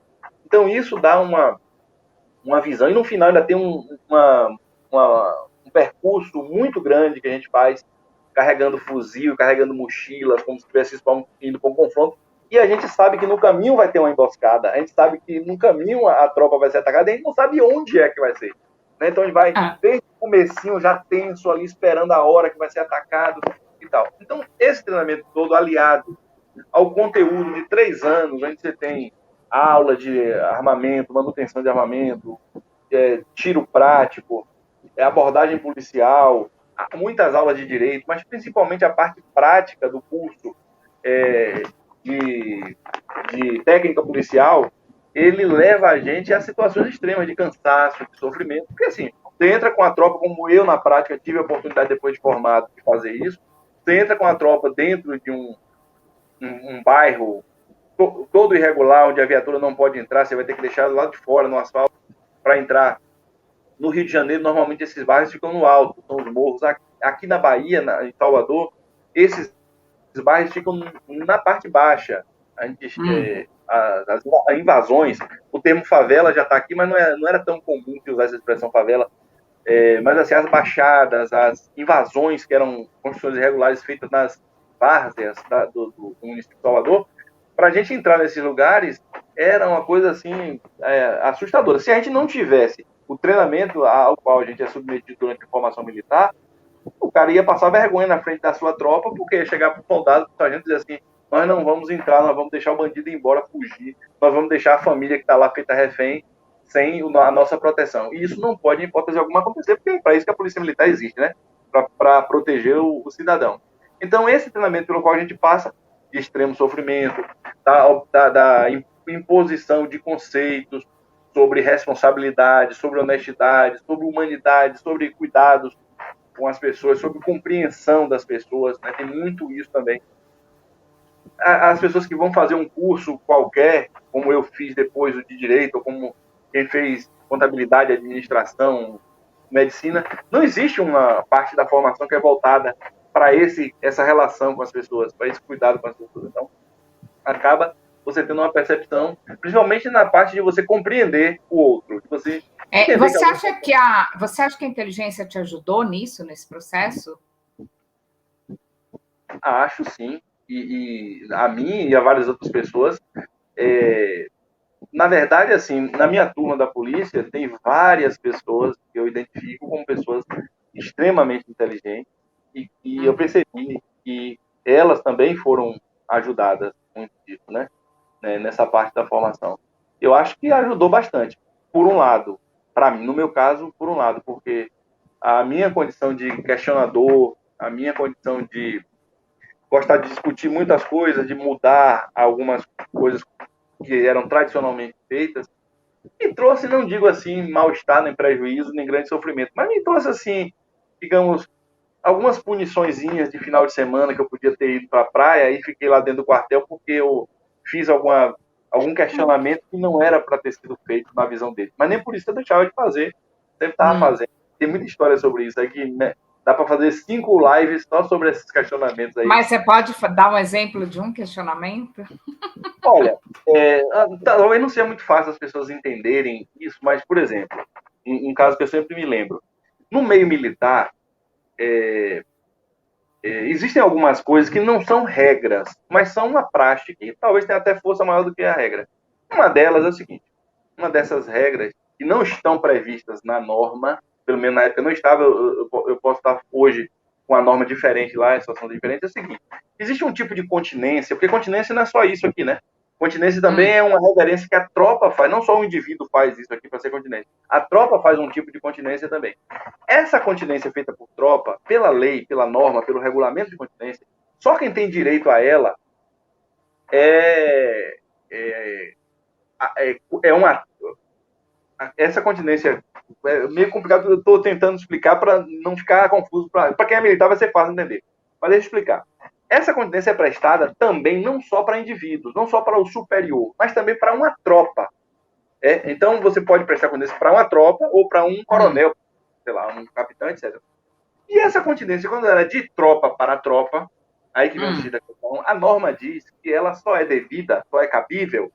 Então isso dá uma visão. E no final ainda tem um percurso muito grande que a gente faz, carregando fuzil, carregando mochila, como se estivesse indo para um confronto. E a gente sabe que no caminho vai ter uma emboscada. A gente sabe que no caminho a tropa vai ser atacada e a gente não sabe onde é que vai ser. Né? Então a gente vai desde o comecinho já tenso ali, esperando a hora que vai ser atacado e tal. Então esse treinamento todo aliado ao conteúdo de 3 anos, onde você tem aula de armamento, manutenção de armamento, tiro prático, abordagem policial, muitas aulas de direito, mas principalmente a parte prática do curso de técnica policial, ele leva a gente a situações extremas de cansaço, de sofrimento, porque assim, você entra com a tropa, como eu na prática tive a oportunidade depois de formado de fazer isso, você entra com a tropa dentro de um bairro todo irregular, onde a viatura não pode entrar, você vai ter que deixar do lado de fora, no asfalto, para entrar. No Rio de Janeiro, normalmente esses bairros ficam no alto, são os morros. Aqui na Bahia, em Salvador, esses bairros ficam na parte baixa. As invasões, o termo favela já está aqui, mas não era tão comum que usar essa expressão favela. Mas assim, as baixadas, as invasões que eram construções irregulares feitas nas várzeas do município de Salvador, para a gente entrar nesses lugares era uma coisa assim assustadora. Se a gente não tivesse o treinamento ao qual a gente é submetido durante a formação militar, o cara ia passar vergonha na frente da sua tropa, porque ia chegar para o soldado, para a gente dizer assim: nós não vamos entrar, nós vamos deixar o bandido ir embora, fugir, nós vamos deixar a família que está lá feita refém sem a nossa proteção. E isso não pode, em hipótese alguma, acontecer, porque é para isso que a Polícia Militar existe, né? Para proteger o cidadão. Então, esse treinamento pelo qual a gente passa, de extremo sofrimento, da imposição de conceitos sobre responsabilidade, sobre honestidade, sobre humanidade, sobre cuidados com as pessoas, sobre compreensão das pessoas, né? Tem muito isso também. As pessoas que vão fazer um curso qualquer, como eu fiz depois o de direito, ou como quem fez contabilidade, administração, medicina, não existe uma parte da formação que é voltada para essa relação com as pessoas, para esse cuidado com as pessoas. Então, acaba você tendo uma percepção, principalmente na parte de você compreender o outro, de você entender você acha que a inteligência te ajudou nisso, nesse processo? Acho sim, e a mim e a várias outras pessoas, na verdade, assim, na minha turma da polícia, tem várias pessoas que eu identifico como pessoas extremamente inteligentes e eu percebi que elas também foram ajudadas muito disso, né? Nessa parte da formação. Eu acho que ajudou bastante. Por um lado, para mim, no meu caso, por um lado, porque a minha condição de questionador, a minha condição de gostar de discutir muitas coisas, de mudar algumas coisas que eram tradicionalmente feitas, me trouxe, não digo assim, mal-estar, nem prejuízo, nem grande sofrimento, mas me trouxe, assim, digamos, algumas puniçõezinhas de final de semana que eu podia ter ido para a praia e fiquei lá dentro do quartel porque eu fiz algum questionamento que não era para ter sido feito na visão dele. Mas nem por isso eu deixava de fazer, sempre estava fazendo. Tem muita história sobre isso aqui, né? Dá para fazer 5 lives só sobre esses questionamentos aí. Mas você pode dar um exemplo de um questionamento? Olha, talvez não seja muito fácil as pessoas entenderem isso, mas, por exemplo, um caso que eu sempre me lembro. No meio militar, existem algumas coisas que não são regras, mas são uma praxe que talvez tenha até força maior do que a regra. Uma delas é o seguinte: uma dessas regras que não estão previstas na norma, pelo menos na época não estava, eu posso estar hoje com uma norma diferente lá, a situação diferente, é o seguinte: existe um tipo de continência, porque continência não é só isso aqui, né? Continência também é uma reverência que a tropa faz, não só o indivíduo faz isso aqui para ser continência. A tropa faz um tipo de continência também. Essa continência feita por tropa, pela lei, pela norma, pelo regulamento de continência, só quem tem direito a ela é uma. Essa continência é meio complicado, eu estou tentando explicar para não ficar confuso. Para quem é militar vai ser fácil entender. Mas deixa eu explicar. Essa continência é prestada também não só para indivíduos, não só para o superior, mas também para uma tropa. Então você pode prestar continência para uma tropa ou para um coronel, sei lá, um capitão, etc. E essa continência, quando ela é de tropa para tropa, aí que vem o X da questão, a norma diz que ela só é devida, só é cabível,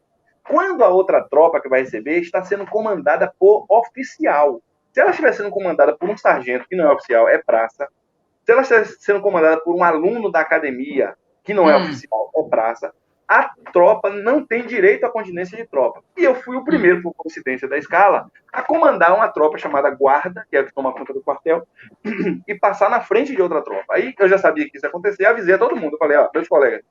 quando a outra tropa que vai receber está sendo comandada por oficial. Se ela estiver sendo comandada por um sargento, que não é oficial, é praça. Se ela estiver sendo comandada por um aluno da academia, que não é oficial, é praça, a tropa não tem direito à continência de tropa. E eu fui o primeiro, por coincidência da escala, a comandar uma tropa chamada guarda, que é a que toma conta do quartel, e passar na frente de outra tropa. Aí eu já sabia que isso ia acontecer, avisei a todo mundo. Eu falei, meus colegas,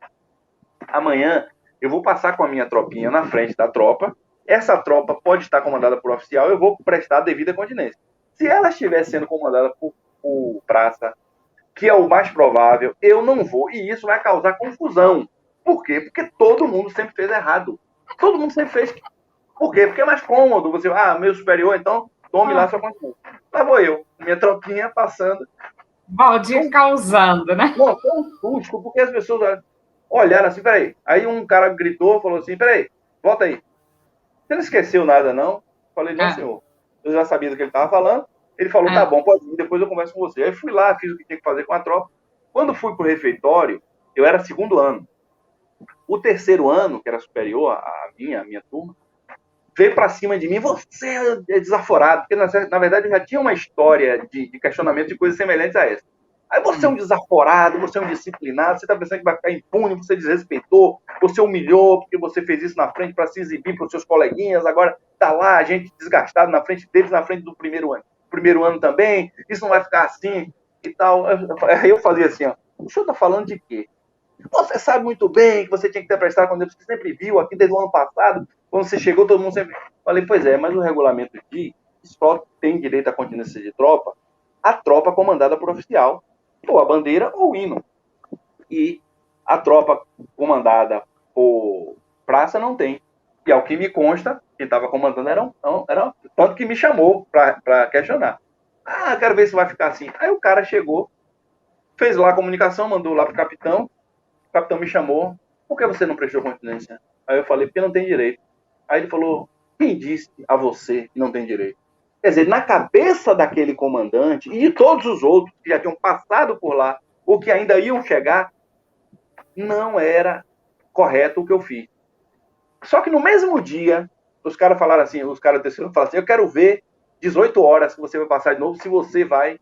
amanhã eu vou passar com a minha tropinha na frente da tropa, essa tropa pode estar comandada por oficial, eu vou prestar a devida continência. Se ela estiver sendo comandada por praça, que é o mais provável, eu não vou, e isso vai causar confusão. Por quê? Porque todo mundo sempre fez errado. Todo mundo sempre fez. Por quê? Porque é mais cômodo. Você, meu superior, então tome lá sua consciência. Lá vou eu, minha tropinha passando. Valdir causando, né? Não, foi um susto, porque as pessoas olharam assim, peraí. Aí um cara gritou, falou assim, peraí, volta aí. Você não esqueceu nada, não? Falei, não, senhor. Eu já sabia do que ele estava falando. Ele falou, tá bom, pode ir, depois eu converso com você. Aí fui lá, fiz o que tinha que fazer com a tropa. Quando fui pro refeitório, eu era segundo ano. O terceiro ano, que era superior à minha turma, veio para cima de mim, você é desaforado, porque na verdade eu já tinha uma história de questionamento de coisas semelhantes a essa. Aí você é um desaforado, você é um disciplinado, você está pensando que vai ficar impune, você desrespeitou, você humilhou, porque você fez isso na frente para se exibir para os seus coleguinhas, agora está lá a gente desgastado na frente deles, na frente do primeiro ano. Primeiro ano também, isso não vai ficar assim e tal. Aí eu fazia assim, ó, o senhor está falando de quê? Você sabe muito bem que você tinha que ter prestado quando você sempre viu aqui desde o ano passado, quando você chegou, todo mundo sempre. Falei, pois é, mas o regulamento diz que só tem direito à continência de tropa a tropa comandada por oficial, ou a bandeira ou o hino. E a tropa comandada por praça não tem. E ao que me consta, quem estava comandando era tanto que me chamou para questionar. Ah, quero ver se vai ficar assim. Aí o cara chegou, fez lá a comunicação, mandou lá para o capitão me chamou, por que você não prestou continência? Aí eu falei, porque não tem direito. Aí ele falou, quem disse a você que não tem direito? Quer dizer, na cabeça daquele comandante e de todos os outros que já tinham passado por lá, ou que ainda iam chegar, não era correto o que eu fiz. Só que no mesmo dia, os caras falaram assim, os caras terceiro falaram assim, eu quero ver 18 horas que você vai passar de novo, se você vai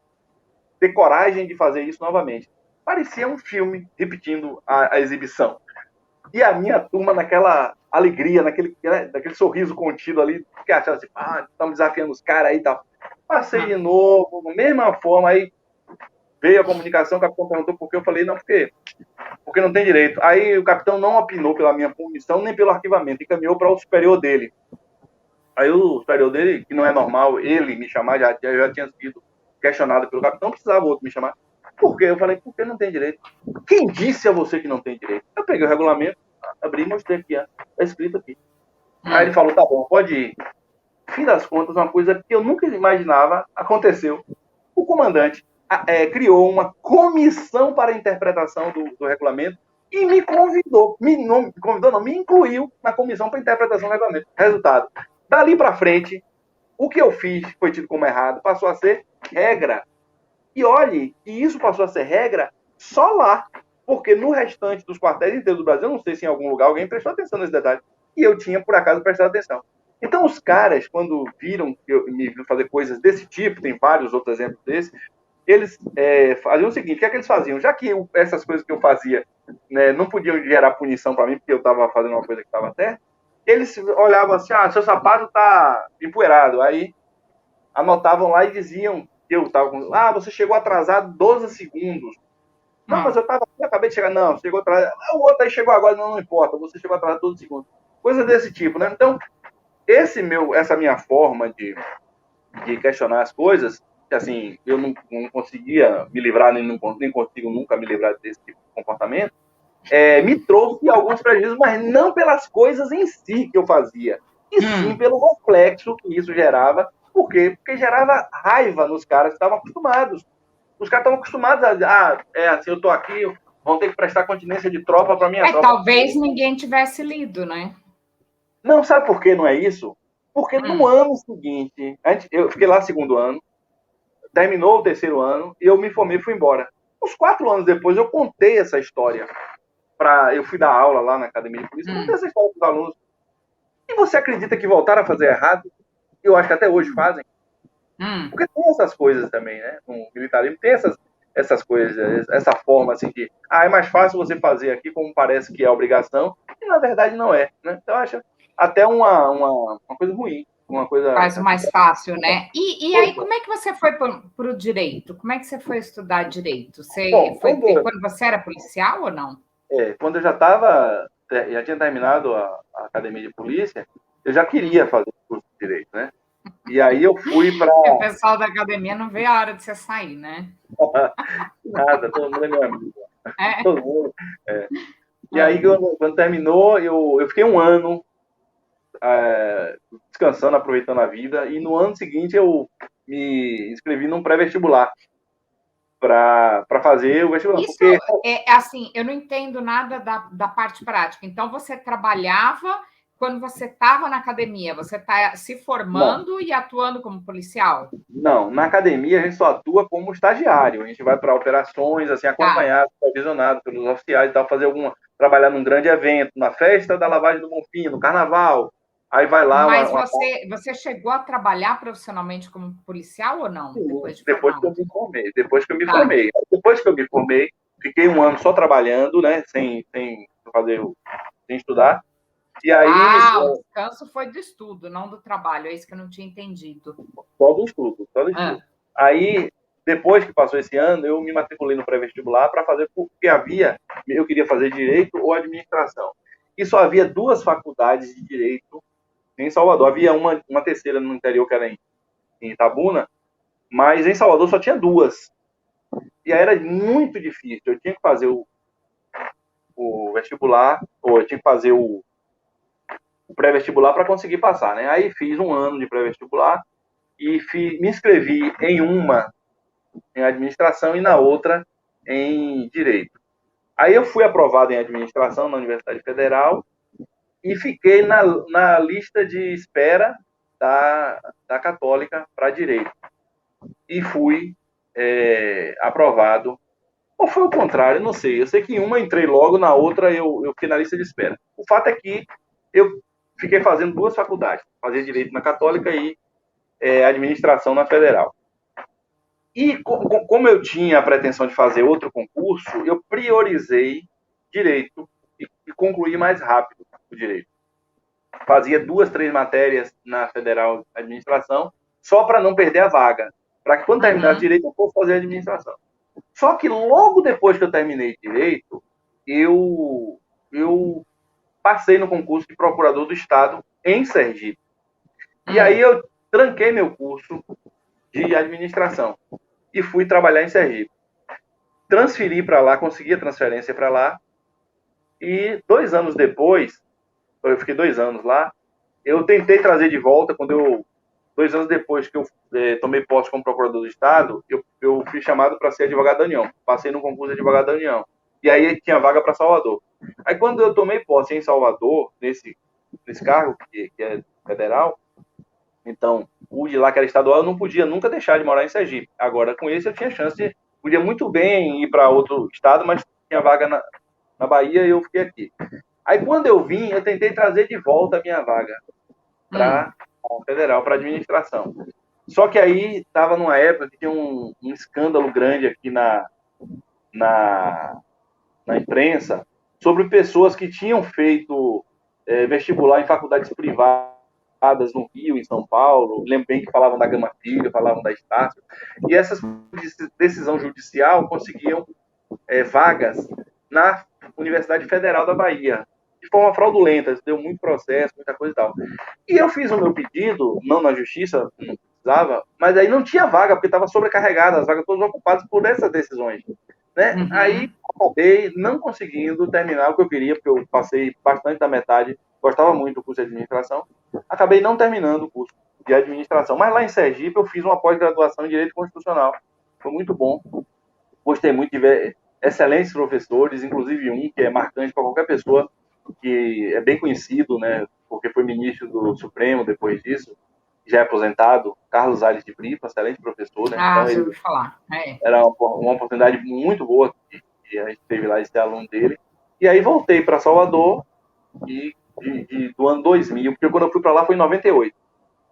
ter coragem de fazer isso novamente. Parecia um filme repetindo a exibição. E a minha turma naquela alegria, naquele sorriso contido ali, que achava assim, estamos desafiando os caras aí e tal. Passei de novo, da mesma forma, aí veio a comunicação, o capitão perguntou por que, eu falei, não, porque não tem direito. Aí o capitão não opinou pela minha punição, nem pelo arquivamento, e caminhou para o superior dele. Aí o superior dele, que não é normal ele me chamar, já tinha sido questionado pelo capitão, precisava outro me chamar. Por quê? Eu falei, porque não tem direito. Quem disse a você que não tem direito? Eu peguei o regulamento, abri e mostrei aqui, está escrito aqui. Aí ele falou, tá bom, pode ir. Fim das contas, uma coisa que eu nunca imaginava aconteceu. O comandante criou uma comissão para a interpretação do regulamento e me convidou, me incluiu na comissão para a interpretação do regulamento. Resultado, dali para frente, o que eu fiz foi tido como errado, passou a ser regra. E olhe, e isso passou a ser regra só lá, porque no restante dos quartéis inteiros do Brasil, eu não sei se em algum lugar alguém prestou atenção nesse detalhe, e eu tinha, por acaso, prestado atenção. Então, os caras, quando viram que eu me viram fazer coisas desse tipo, tem vários outros exemplos desses, eles faziam o seguinte, o que é que eles faziam? Já que essas coisas que eu fazia não podiam gerar punição para mim, porque eu estava fazendo uma coisa que estava certa, eles olhavam assim, seu sapato está empoeirado, aí anotavam lá e diziam que eu estava com... você chegou atrasado 12 segundos. Não, mas eu acabei de chegar. Não, chegou atrasado. O outro aí chegou agora, não importa. Você chegou atrasado 12 segundos. Coisa desse tipo, né? Então, essa minha forma de questionar as coisas, que assim, eu não conseguia me livrar, nem consigo nunca me livrar desse tipo de comportamento, me trouxe alguns prejuízos, mas não pelas coisas em si que eu fazia, e sim pelo reflexo que isso gerava. Por quê? Porque gerava raiva nos caras que estavam acostumados. Os caras estavam acostumados assim, eu tô aqui, vão ter que prestar continência de tropa para minha tropa. Talvez ninguém tivesse lido, né? Não, sabe por que não é isso? Porque no ano seguinte, eu fiquei lá segundo ano, terminou o terceiro ano, e eu me formei e fui embora. Uns 4 anos depois, eu contei essa história. Eu fui dar aula lá na Academia de Polícia, contei essa história para os alunos. E você acredita que voltaram a fazer errado? Eu acho que até hoje fazem. Porque tem essas coisas também, né? No militarismo tem essas coisas, essa forma assim de é mais fácil você fazer aqui como parece que é obrigação, e na verdade não é, né? Então eu acho até uma coisa ruim, uma coisa... Faz mais fácil, né? E aí, como é que você foi para o direito? Como é que você foi estudar direito? Foi quando você era policial ou não? Quando eu já tinha terminado a Academia de Polícia, eu já queria fazer o curso de direito, né? E aí eu fui para... O pessoal da academia não vê a hora de você sair, né? Nada, todo mundo é meu amigo. Todo mundo. E aí, quando terminou, eu fiquei um ano descansando, aproveitando a vida, e no ano seguinte eu me inscrevi num pré-vestibular para fazer o vestibular. Isso porque... assim, eu não entendo nada da parte prática. Então, você trabalhava quando você estava na academia, você está se formando e atuando como policial? Não, na academia a gente só atua como estagiário. A gente vai para operações, assim, acompanhado, supervisionado pelos oficiais e tal, trabalhar num grande evento, na festa da Lavagem do Bonfim, no carnaval. Aí vai lá Mas você chegou a trabalhar profissionalmente como policial ou não? Depois que eu me formei. Depois que eu me Tá. formei. Depois que eu me formei, fiquei um ano só trabalhando, né? Sem fazer, sem estudar. E aí, O descanso foi do estudo, não do trabalho. É isso que eu não tinha entendido. só do estudo, só do estudo. Aí, depois que passou esse ano, eu me matriculei no pré-vestibular para fazer, porque eu queria fazer direito ou administração. E só havia 2 faculdades de direito em Salvador. Havia uma terceira no interior, que era em Itabuna, mas em Salvador só tinha 2. E aí era muito difícil. Eu tinha que fazer o vestibular, ou eu tinha que fazer o pré-vestibular para conseguir passar, né? Aí fiz um ano de pré-vestibular e me inscrevi em uma em administração e na outra em direito. Aí eu fui aprovado em administração na Universidade Federal e fiquei na lista de espera da Católica para direito. E fui aprovado. Ou foi o contrário, não sei. Eu sei que em uma eu entrei logo, na outra eu fiquei na lista de espera. O fato é que eu fiquei fazendo 2 faculdades. Fazia direito na Católica e administração na Federal. E como eu tinha a pretensão de fazer outro concurso, eu priorizei direito e concluí mais rápido o direito. Fazia 2, 3 matérias na Federal Administração, só para não perder a vaga. Para que quando terminasse direito, eu fosse fazer administração. Só que logo depois que eu terminei direito, eu passei no concurso de procurador do Estado em Sergipe. E aí eu tranquei meu curso de administração e fui trabalhar em Sergipe. Transferi para lá, consegui a transferência para lá, e 2 anos depois, eu fiquei 2 anos lá, eu tentei trazer de volta, 2 anos depois que eu tomei posse como procurador do Estado, eu fui chamado para ser advogado da União. Passei no concurso de advogado da União. E aí tinha vaga para Salvador. Aí quando eu tomei posse em Salvador, nesse cargo, que é federal, então, o de lá, que era estadual, eu não podia nunca deixar de morar em Sergipe. Agora, com esse, eu tinha chance de... Podia muito bem ir para outro estado, mas tinha vaga na Bahia e eu fiquei aqui. Aí, quando eu vim, eu tentei trazer de volta a minha vaga para a federal, para a administração. Só que aí estava numa época que tinha um escândalo grande aqui na imprensa sobre pessoas que tinham feito vestibular em faculdades privadas no Rio, em São Paulo. Lembro bem que falavam da Gama Filho, falavam da Estácio. E essas decisão judicial conseguiam vagas na Universidade Federal da Bahia, de forma fraudulenta. Deu muito processo, muita coisa e tal. E eu fiz o meu pedido, não na justiça, não precisava, mas aí não tinha vaga, porque estava sobrecarregada, as vagas todas ocupadas por essas decisões. Né? Aí acabei não conseguindo terminar o que eu queria, porque eu passei bastante da metade, gostava muito do curso de administração, acabei não terminando o curso de administração. Mas lá em Sergipe eu fiz uma pós-graduação em Direito Constitucional, foi muito bom, gostei muito de ver excelentes professores, inclusive um que é marcante para qualquer pessoa, que é bem conhecido, né, porque foi ministro do Supremo depois disso, já é aposentado, Carlos Aires de Brito, excelente professor, né? Então, já ouvi falar. Era uma oportunidade muito boa que a gente teve lá de ser aluno dele. E aí voltei para Salvador do ano 2000, porque quando eu fui para lá foi em 98.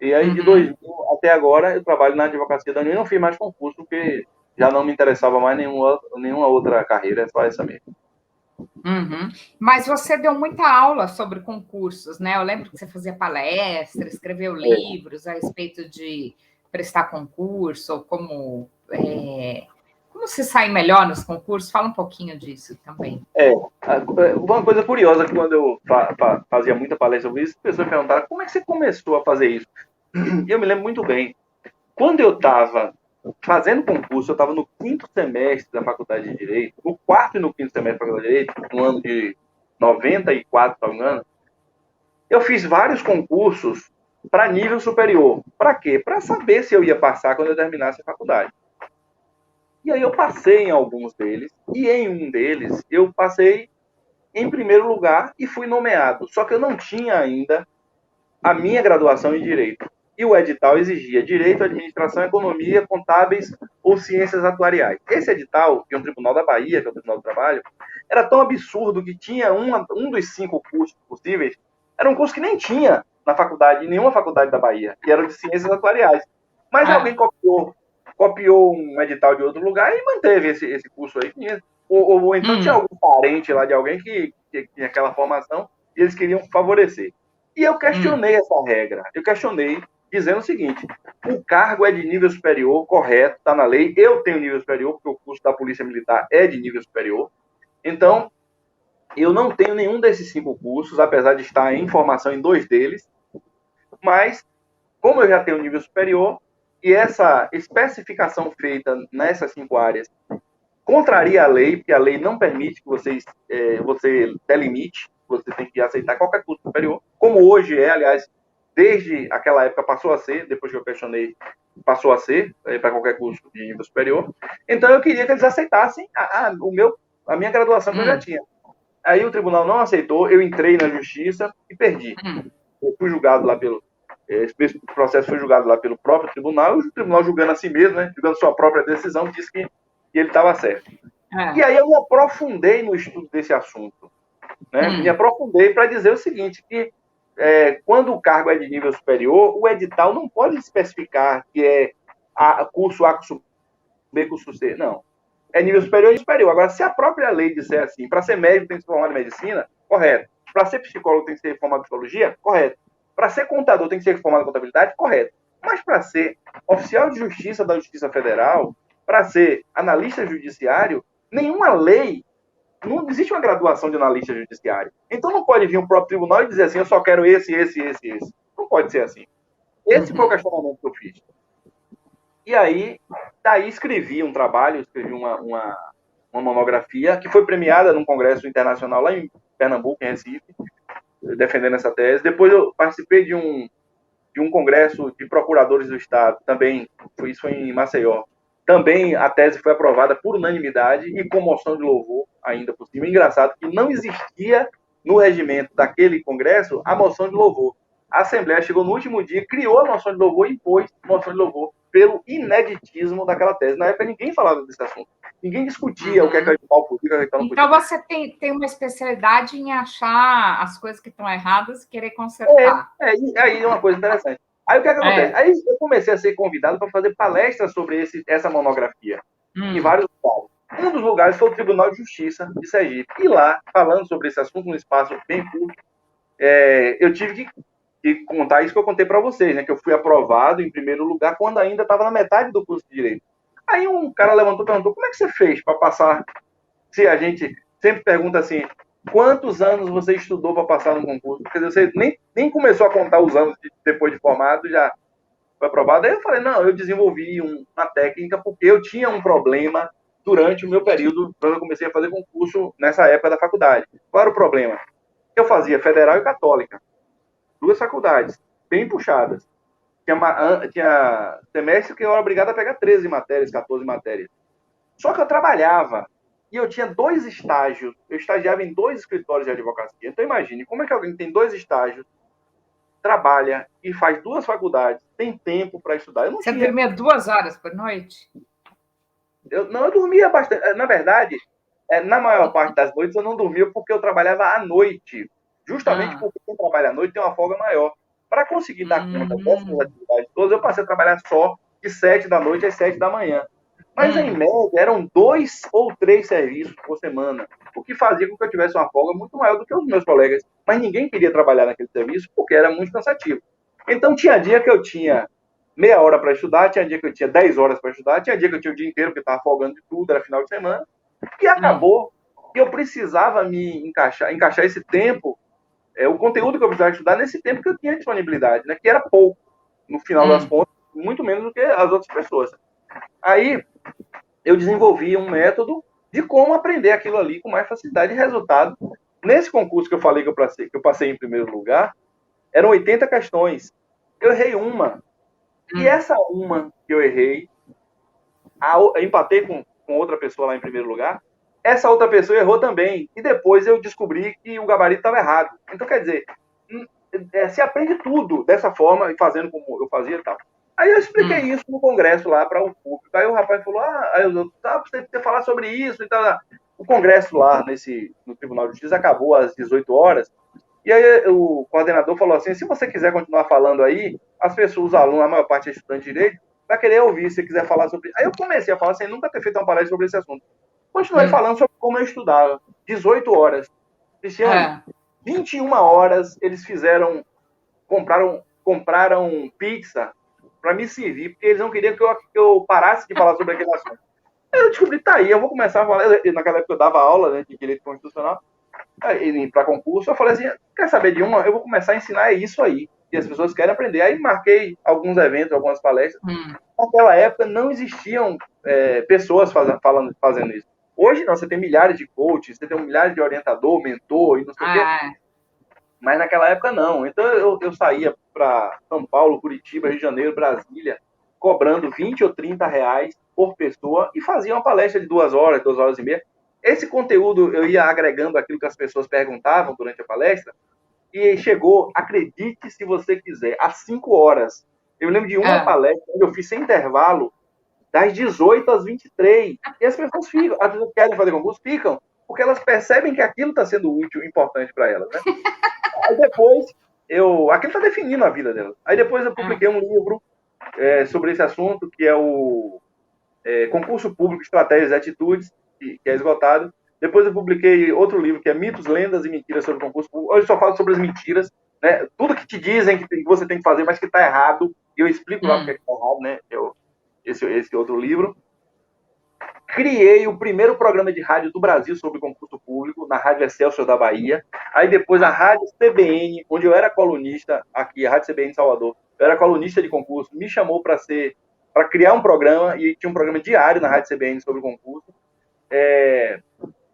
E aí de 2000 até agora eu trabalho na advocacia da União e não fiz mais concurso, porque já não me interessava mais nenhuma outra carreira, é só essa mesmo. Mas você deu muita aula sobre concursos, né? Eu lembro que você fazia palestra, escreveu livros a respeito de prestar concurso, como se sai melhor nos concursos. Fala um pouquinho disso também. Uma coisa curiosa, que quando eu fazia muita palestra sobre isso, as pessoas perguntaram como é que você começou a fazer isso? E eu me lembro muito bem. Quando eu estava fazendo concurso, eu estava no 5º semestre da Faculdade de Direito, no 4º e no 5º semestre da Faculdade de Direito, no ano de 94, se não me engano, eu fiz vários concursos para nível superior. Para quê? Para saber se eu ia passar quando eu terminasse a faculdade. E aí eu passei em alguns deles, e em um deles eu passei em primeiro lugar e fui nomeado. Só que eu não tinha ainda a minha graduação em Direito. E o edital exigia Direito, Administração, Economia, Contábeis ou Ciências Atuariais. Esse edital, que é um tribunal da Bahia, que é o Tribunal do Trabalho, era tão absurdo que tinha um dos 5 cursos possíveis, era um curso que nem tinha na faculdade, em nenhuma faculdade da Bahia, que eram de ciências atuariais. Mas alguém copiou um edital de outro lugar e manteve esse curso aí. Ou então tinha algum parente lá de alguém que tinha aquela formação e eles queriam favorecer. E eu questionei essa regra. Eu questionei dizendo o seguinte: o cargo é de nível superior, correto, está na lei. Eu tenho nível superior, porque o curso da Polícia Militar é de nível superior. Então, eu não tenho nenhum desses 5 cursos, apesar de estar em formação em 2 deles. Mas, como eu já tenho nível superior, e essa especificação feita nessas 5 áreas contraria a lei, porque a lei não permite que você delimite, você tem que aceitar qualquer curso superior, como hoje é, aliás, desde aquela época passou a ser, depois que eu questionei, passou a ser, para qualquer curso de nível superior. Então eu queria que eles aceitassem a minha graduação que eu já tinha. Aí o tribunal não aceitou, eu entrei na justiça e perdi. Eu fui julgado lá esse processo foi julgado lá pelo próprio tribunal, e o tribunal julgando a si mesmo, né, julgando sua própria decisão, disse que ele estava certo. E aí eu me aprofundei no estudo desse assunto. Né? Me aprofundei para dizer o seguinte, que quando o cargo é de nível superior, o edital não pode especificar que é curso A, curso B, curso C. Não. É nível superior e superior. Agora, se a própria lei disser assim, para ser médico tem que se formar em medicina, correto. Para ser psicólogo tem que ser formado em psicologia, correto. Para ser contador tem que ser formado em contabilidade, correto. Mas para ser oficial de justiça da Justiça Federal, para ser analista judiciário, nenhuma lei, não existe uma graduação de analista judiciário. Então não pode vir um próprio tribunal e dizer assim, eu só quero esse. Não pode ser assim. Esse foi o questionamento que eu fiz. E aí, daí escrevi um trabalho, escrevi uma monografia, que foi premiada num congresso internacional lá em Pernambuco, em Recife, defendendo essa tese. Depois eu participei de um congresso de procuradores do Estado, também, isso foi em Maceió. Também a tese foi aprovada por unanimidade e com moção de louvor ainda por cima. Engraçado que não existia no regimento daquele congresso a moção de louvor. A Assembleia chegou no último dia, criou a moção de louvor e impôs a moção de louvor pelo ineditismo daquela tese. Na época ninguém falava desse assunto. Ninguém discutia o que é que o edital podia, o que é que não podia. Então você tem uma especialidade em achar as coisas que estão erradas e querer consertar. Aí é uma coisa interessante. Aí o que é que acontece? Aí eu comecei a ser convidado para fazer palestras sobre essa monografia em vários lugares. Um dos lugares foi o Tribunal de Justiça de Sergipe. E lá, falando sobre esse assunto, num espaço bem curto, eu tive que contar isso que eu contei para vocês, né? Que eu fui aprovado em primeiro lugar quando ainda estava na metade do curso de Direito. Aí um cara levantou e perguntou, como é que você fez para passar? Se a gente sempre pergunta assim, quantos anos você estudou para passar no concurso? Quer dizer, você nem começou a contar os anos depois de formado, já foi aprovado. Aí eu falei, não, eu desenvolvi uma técnica porque eu tinha um problema durante o meu período, quando eu comecei a fazer concurso nessa época da faculdade. Qual era o problema? Eu fazia federal e católica, 2 faculdades, bem puxadas. Tinha semestre que eu era obrigado a pegar 13 matérias, 14 matérias. Só que eu trabalhava e eu tinha 2 estágios. Eu estagiava em 2 escritórios de advocacia. Então imagine, como é que alguém tem 2 estágios, trabalha e faz 2 faculdades, tem tempo para estudar? Eu não Você tinha. dormia 2 horas por noite? Eu dormia bastante. Na verdade, na maior parte das noites eu não dormia porque eu trabalhava à noite. Justamente porque quem trabalha à noite tem uma folga maior. Para conseguir dar conta dessas atividades todas, eu passei a trabalhar só de 7 da noite às 7 da manhã. Mas, em média, eram 2 ou 3 serviços por semana, o que fazia com que eu tivesse uma folga muito maior do que os meus colegas. Mas ninguém queria trabalhar naquele serviço porque era muito cansativo. Então, tinha dia que eu tinha meia hora para estudar, tinha dia que eu tinha 10 horas para estudar, tinha dia que eu tinha o dia inteiro, porque estava folgando de tudo, era final de semana. E acabou que eu precisava me encaixar esse tempo, o conteúdo que eu precisava estudar nesse tempo que eu tinha disponibilidade, né? Que era pouco, no final das contas, muito menos do que as outras pessoas. Aí, eu desenvolvi um método de como aprender aquilo ali com mais facilidade e resultado. Nesse concurso que eu falei que eu passei em primeiro lugar, eram 80 questões. Eu errei uma. E essa uma que eu errei, eu empatei com outra pessoa lá em primeiro lugar, essa outra pessoa errou também. E depois eu descobri que o gabarito estava errado. Então, quer dizer, se aprende tudo dessa forma, e fazendo como eu fazia e tal. Aí eu expliquei isso no congresso lá para o público. Aí o rapaz falou, você precisa falar sobre isso e tal. O congresso lá no Tribunal de Justiça acabou às 18 horas. E aí o coordenador falou assim, se você quiser continuar falando aí, as pessoas, os alunos, a maior parte é estudante de direito, vai querer ouvir, se você quiser falar sobre... Aí eu comecei a falar sem nunca ter feito uma palestra sobre esse assunto. Continuei falando sobre como eu estudava. 18 horas. Cristiane, 21 horas eles compraram pizza para me servir, porque eles não queriam que eu parasse de falar sobre aquele assunto. Aí eu descobri, tá aí, eu vou começar a falar. Naquela época eu dava aula, né, de direito constitucional, para concurso. Eu falei assim, quer saber de uma? Eu vou começar a ensinar isso aí, que as pessoas querem aprender. Aí marquei alguns eventos, algumas palestras. Naquela época não existiam pessoas fazendo isso. Hoje não, você tem milhares de coaches, você tem milhares de orientador, mentor e não sei o quê. Mas naquela época não. Então eu saía para São Paulo, Curitiba, Rio de Janeiro, Brasília, cobrando 20 ou 30 reais por pessoa e fazia uma palestra de 2 horas e meia. Esse conteúdo eu ia agregando aquilo que as pessoas perguntavam durante a palestra e chegou, acredite se você quiser, às 5 horas. Eu lembro de uma palestra que eu fiz sem intervalo, das 18 às 23. E as pessoas ficam, as pessoas querem fazer concurso, ficam, porque elas percebem que aquilo está sendo útil e importante para elas, né? Aí depois, aquilo está definindo a vida delas. Aí depois eu publiquei um livro sobre esse assunto, que é o Concurso Público, Estratégias e Atitudes, que é esgotado. Depois eu publiquei outro livro, que é Mitos, Lendas e Mentiras sobre o Concurso Público. Hoje eu só falo sobre as mentiras, né? Tudo que te dizem que você tem que fazer, mas que está errado. E eu explico lá porque está errado, né? Esse outro livro. Criei o primeiro programa de rádio do Brasil sobre concurso público, na Rádio Excelsior da Bahia. Aí depois a Rádio CBN, onde eu era colunista, aqui, a Rádio CBN em Salvador, eu era colunista de concurso, me chamou para criar um programa, e tinha um programa diário na Rádio CBN sobre concurso.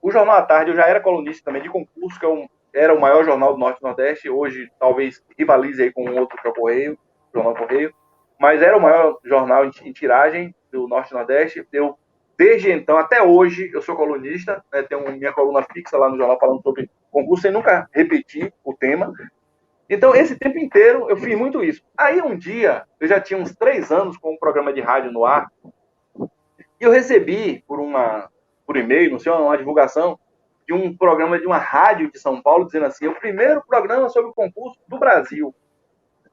O Jornal à Tarde, eu já era colunista também de concurso, que era o maior jornal do Norte e Nordeste, hoje talvez rivalize aí com um outro que é o Correio, Jornal Correio, mas era o maior jornal em tiragem do Norte e Nordeste. Desde então, até hoje, eu sou colunista, né, tenho minha coluna fixa lá no jornal falando sobre concurso, sem nunca repetir o tema. Então, esse tempo inteiro, eu fiz muito isso. Aí, um dia, eu já tinha uns 3 anos com um programa de rádio no ar, e eu recebi, por e-mail, não sei, uma divulgação de um programa de uma rádio de São Paulo, dizendo assim, o primeiro programa sobre o concurso do Brasil.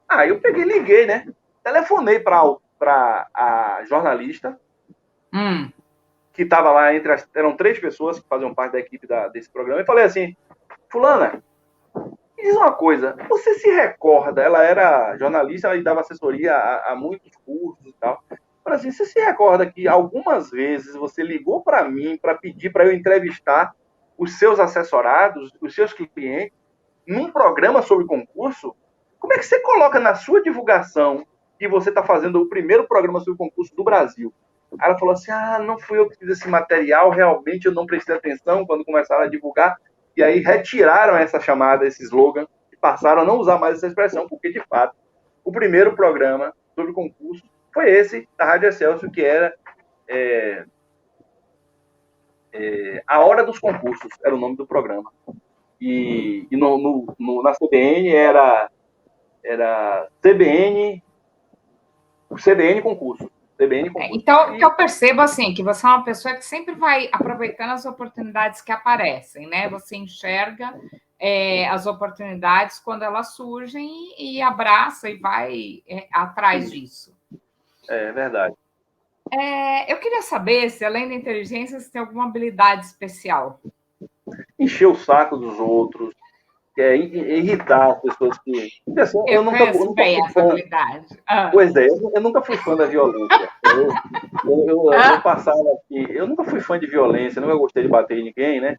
Aí eu peguei, liguei, né? Telefonei para a jornalista, que estava lá eram 3 pessoas que faziam parte da equipe desse programa, e falei assim, fulana, me diz uma coisa, você se recorda, ela era jornalista e dava assessoria a muitos cursos e tal, falei assim, você se recorda que algumas vezes você ligou para mim para pedir para eu entrevistar os seus assessorados, os seus clientes, num programa sobre concurso? Como é que você coloca na sua divulgação que você está fazendo o primeiro programa sobre concurso do Brasil? Aí ela falou assim, não fui eu que fiz esse material, realmente eu não prestei atenção quando começaram a divulgar, e aí retiraram essa chamada, esse slogan, e passaram a não usar mais essa expressão, porque de fato, o primeiro programa sobre concurso foi esse, da Rádio Excelsior, que era A Hora dos Concursos, era o nome do programa. E na CBN era CBN Concurso. Então, o que eu percebo, assim, que você é uma pessoa que sempre vai aproveitando as oportunidades que aparecem, né? Você enxerga as oportunidades quando elas surgem e abraça e vai atrás disso. É verdade. Eu queria saber se, além da inteligência, você tem alguma habilidade especial. Encher o saco dos outros, irritar as pessoas que... Assim, eu conheço bem essa habilidade. Pois é, eu nunca fui fã da violência. Eu passava aqui... Eu nunca fui fã de violência, nunca gostei de bater em ninguém, né?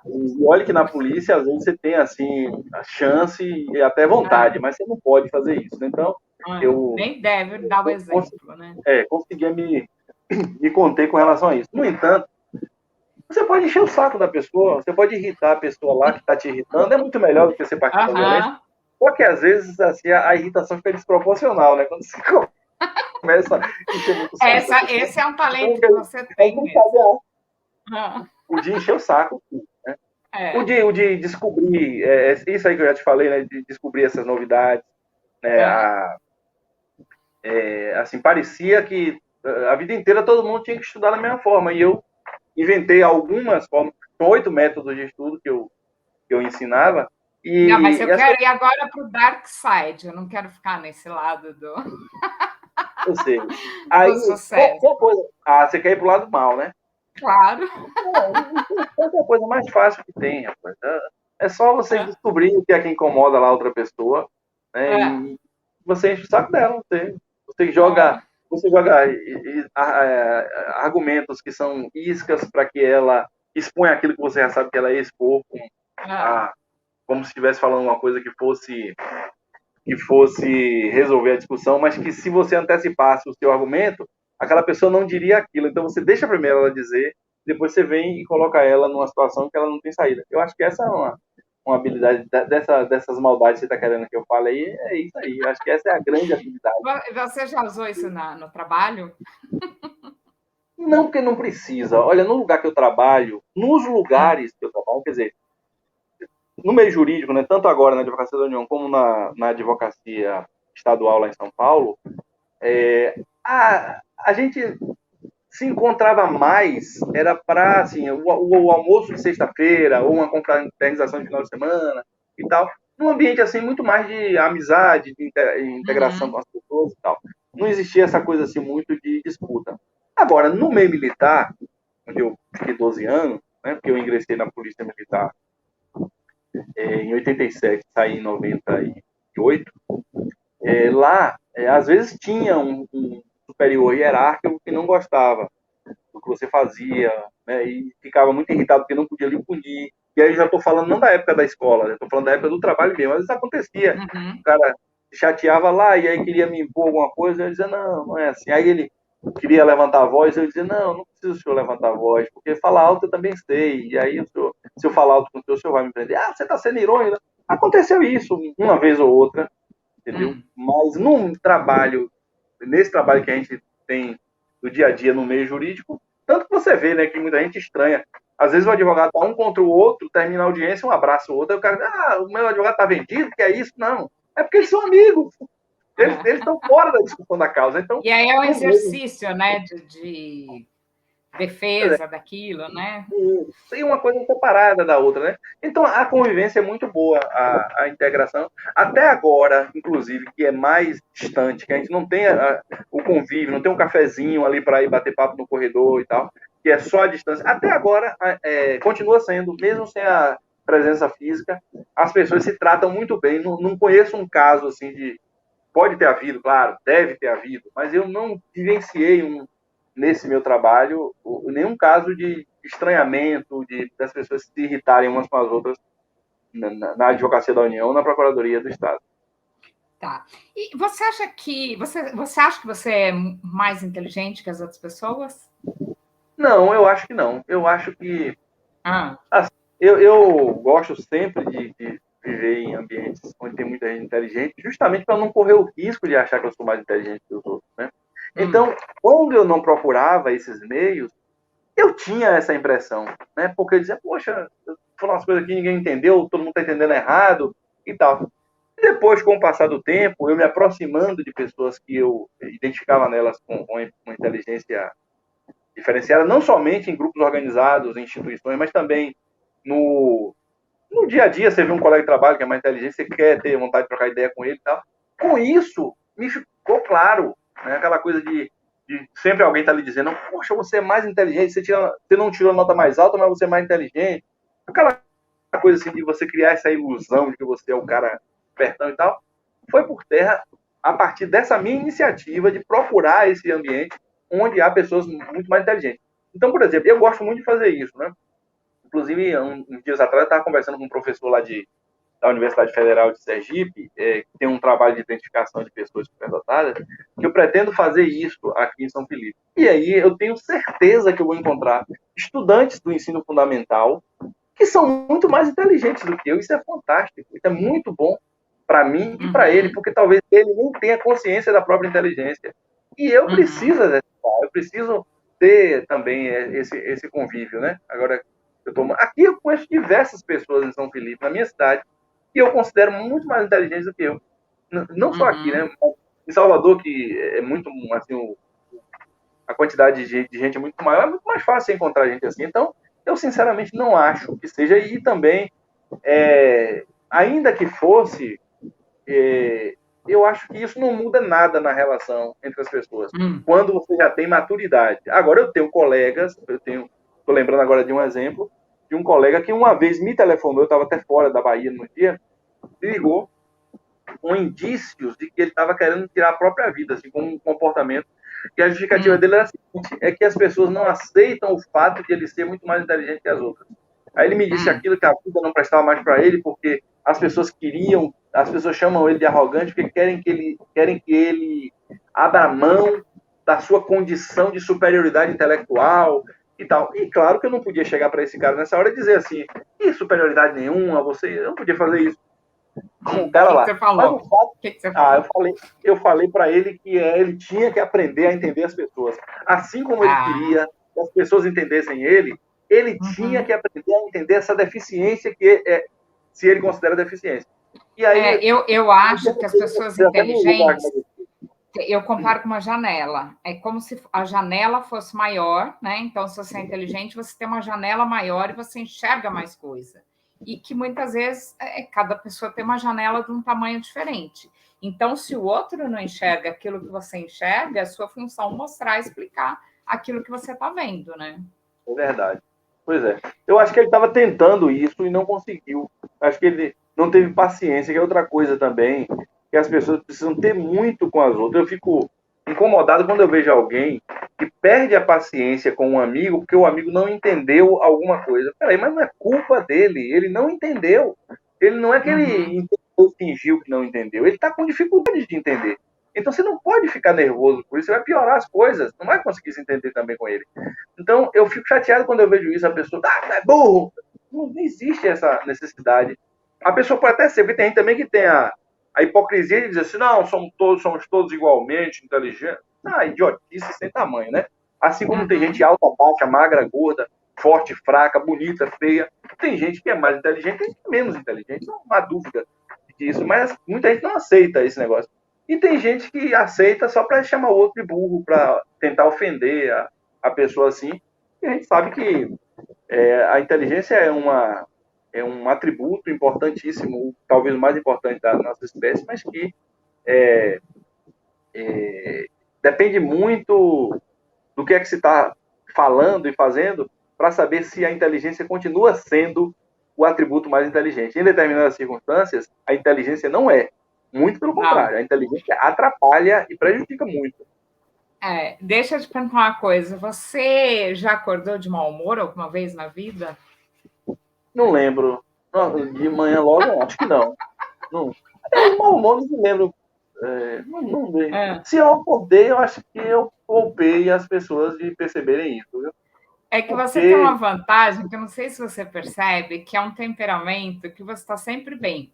E olha que na polícia, às vezes, você tem, assim, a chance e até vontade, mas você não pode fazer isso, né? Então, nem deve dar o exemplo, né? Conseguia me conter com relação a isso. No entanto, você pode encher o saco da pessoa, você pode irritar a pessoa lá que está te irritando, é muito melhor do que você partir da violência. Só que às vezes assim, a irritação fica desproporcional, né? Quando você começa a encher muito saco. Esse é um talento que você tem mesmo. O de encher o saco, né? O de descobrir, isso aí que eu já te falei, né? De descobrir essas novidades, né? Assim, parecia que a vida inteira todo mundo tinha que estudar da mesma forma, e eu inventei algumas formas, são 8 métodos de estudo que eu ensinava, Não, mas eu E as quero ir agora para o dark side, eu não quero ficar nesse lado eu sei. Aí, do sucesso. qual coisa? Ah, você quer ir pro lado mal, né? Claro. Qual é a coisa mais fácil que tem, rapaz? É só você É, descobrir o que é que incomoda lá a outra pessoa, né? é, E você enche o saco dela. Você é, joga, você joga argumentos que são iscas para que ela exponha aquilo que você já sabe que ela ia expor, é. como se estivesse falando uma coisa que fosse resolver a discussão, mas que se você antecipasse o seu argumento, aquela pessoa não diria aquilo. Então você deixa primeiro ela dizer, depois você vem e coloca ela numa situação que ela não tem saída. Eu acho que essa é uma habilidade dessas maldades que você está querendo que eu fale aí, é isso aí. Eu acho que essa é a grande habilidade. Você já usou isso no trabalho? Não porque não precisa. Olha, no lugar que eu trabalho, nos Hum, lugares que eu trabalho, quer dizer, no meio jurídico, né, tanto agora na Advocacia da União como na Advocacia Estadual lá em São Paulo, a gente se encontrava mais era para assim, o almoço de sexta-feira ou uma confraternização de final de semana e tal, num ambiente assim muito mais de amizade, de integração uhum, com as pessoas e tal. Não existia essa coisa assim muito de disputa. Agora, no meio militar, onde eu fiquei 12 anos, né, porque eu ingressei na Polícia Militar em 87, saí em 98, lá, às vezes tinha um superior hierárquico que não gostava do que você fazia, né? E ficava muito irritado porque não podia lhe punir. E aí já estou falando não da época da escola, estou falando da época do trabalho mesmo. Às vezes acontecia, o uhum. cara se chateava lá e aí queria me impor alguma coisa, eu dizia, não, não é assim. Aí ele queria levantar a voz, eu dizia, não, não precisa o senhor levantar a voz, porque falar alto eu também sei. E aí, se eu falar alto com o senhor vai me prender. Ah, você está sendo irônico. Né? Aconteceu isso uma vez ou outra, entendeu? Hum. Mas nesse trabalho que a gente tem do dia a dia no meio jurídico, tanto que você vê, né, que muita gente estranha. Às vezes o advogado tá um contra o outro, termina a audiência, um abraço o outro, aí o cara, o meu advogado tá vendido, que é isso? Não. É porque eles são amigos. Eles estão fora da discussão da causa. Então, E aí é um no meio, exercício, né, de defesa daquilo, né? tem uma coisa separada da outra, né? Então a convivência é muito boa, a integração. Até agora, inclusive, que é mais distante, que a gente não tem o convívio, não tem um cafezinho ali para ir bater papo no corredor e tal, que é só a distância. Até agora continua sendo, mesmo sem a presença física, as pessoas se tratam muito bem. Não, não conheço um caso assim de. Pode ter havido, claro, deve ter havido, mas eu não vivenciei nesse meu trabalho nenhum caso de estranhamento, das pessoas se irritarem umas com as outras na Advocacia da União ou na Procuradoria do Estado. Tá. E você acha que você é mais inteligente que as outras pessoas? Não, eu acho que não. Eu acho que. Ah, Assim, eu gosto sempre de viver em ambientes onde tem muita gente inteligente, justamente para não correr o risco de achar que eu sou mais inteligente que os outros. Né? hum, Então, quando eu não procurava esses meios, eu tinha essa impressão, né? Porque eu dizia, poxa, eu tô falando umas coisas que ninguém entendeu, todo mundo está entendendo errado e tal. E depois, com o passar do tempo, eu me aproximando de pessoas que eu identificava nelas com inteligência diferenciada, não somente em grupos organizados, em instituições, mas também no, no dia a dia. Você vê um colega de trabalho que é mais inteligente, você quer ter vontade de trocar ideia com ele e tal. Com isso, me ficou claro, né? Aquela coisa de sempre alguém tá lhe dizendo, poxa, você é mais inteligente, você não tirou a nota mais alta, mas você é mais inteligente. Aquela coisa assim de você criar essa ilusão de que você é o cara espertão e tal, foi por terra a partir dessa minha iniciativa de procurar esse ambiente onde há pessoas muito mais inteligentes. Então, por exemplo, eu gosto muito de fazer isso, né? Inclusive, uns dias atrás, eu estava conversando com um professor lá da Universidade Federal de Sergipe, que tem um trabalho de identificação de pessoas superdotadas, que eu pretendo fazer isso aqui em São Felipe. E aí eu tenho certeza que eu vou encontrar estudantes do ensino fundamental que são muito mais inteligentes do que eu. Isso é fantástico, isso é muito bom para mim e para ele, uhum, porque talvez ele nem tenha consciência da própria inteligência. E eu uhum. preciso exercitar, eu preciso ter também esse convívio, né? Agora, aqui eu conheço diversas pessoas em São Felipe, na minha cidade, que eu considero muito mais inteligentes do que eu. Não só aqui, Uhum. né? Em Salvador, que é muito, assim, a quantidade de gente é muito maior, é muito mais fácil encontrar gente assim. Então, eu sinceramente não acho que seja. E também ainda que fosse, eu acho que isso não muda nada na relação entre as pessoas. Quando você já tem maturidade. Agora, eu tenho colegas, estou lembrando agora de um exemplo, de um colega que uma vez me telefonou, eu estava até fora da Bahia no dia, ligou com indícios de que ele estava querendo tirar a própria vida, assim, com um comportamento. E a justificativa dele era a seguinte: é que as pessoas não aceitam o fato de ele ser muito mais inteligente que as outras. Aí ele me disse aquilo, que a vida não prestava mais para ele, porque as pessoas chamam ele de arrogante porque querem que ele abra mão da sua condição de superioridade intelectual e tal. E claro que eu não podia chegar para esse cara nessa hora e dizer assim, que superioridade nenhuma, você eu não podia fazer isso com o cara que lá. você falou? Mas o fato, que você falou? eu falei para ele que ele tinha que aprender a entender as pessoas. Assim como ele queria que as pessoas entendessem ele tinha que aprender a entender essa deficiência se ele considera deficiência. E aí, eu acho que as pessoas inteligentes, lugar, eu comparo com uma janela. É como se a janela fosse maior, né? Então, se você é inteligente, você tem uma janela maior e você enxerga mais coisa. E que muitas vezes cada pessoa tem uma janela de um tamanho diferente. Então, se o outro não enxerga aquilo que você enxerga, é sua função mostrar, explicar aquilo que você está vendo, né? É verdade. Pois é. Eu acho que ele estava tentando isso e não conseguiu. Acho que ele não teve paciência, que é outra coisa também, que as pessoas precisam ter muito com as outras. Eu fico incomodado quando eu vejo alguém que perde a paciência com um amigo porque o amigo não entendeu alguma coisa. Peraí, mas não é culpa dele, ele não entendeu. Ele não é que ele entendeu, fingiu que não entendeu, ele está com dificuldade de entender. Então você não pode ficar nervoso por isso, você vai piorar as coisas, não vai conseguir se entender também com ele. Então eu fico chateado quando eu vejo isso, a pessoa, é burro. Não existe essa necessidade. A pessoa pode até ser, porque tem gente também que tem a hipocrisia de dizer assim, não, somos todos igualmente inteligentes. Idiotice sem tamanho, né? Assim como tem gente alta, baixa, magra, gorda, forte, fraca, bonita, feia. Tem gente que é mais inteligente e menos inteligente, não há dúvida disso, mas muita gente não aceita esse negócio. E tem gente que aceita só para chamar o outro de burro, para tentar ofender a pessoa assim. E a gente sabe que a inteligência é um atributo importantíssimo, talvez o mais importante da nossa espécie, mas que depende muito do que é que se está falando e fazendo para saber se a inteligência continua sendo o atributo mais inteligente. Em determinadas circunstâncias, a inteligência não é. Muito pelo contrário, a inteligência atrapalha e prejudica muito. Deixa eu te perguntar uma coisa. Você já acordou de mau humor alguma vez na vida? Não lembro. De manhã logo, acho que não. Não. De mau humor, não me lembro. Não lembro. Se eu acordei, eu acho que eu poupei as pessoas de perceberem isso, viu? É que você tem uma vantagem, que eu não sei se você percebe, que é um temperamento que você está sempre bem.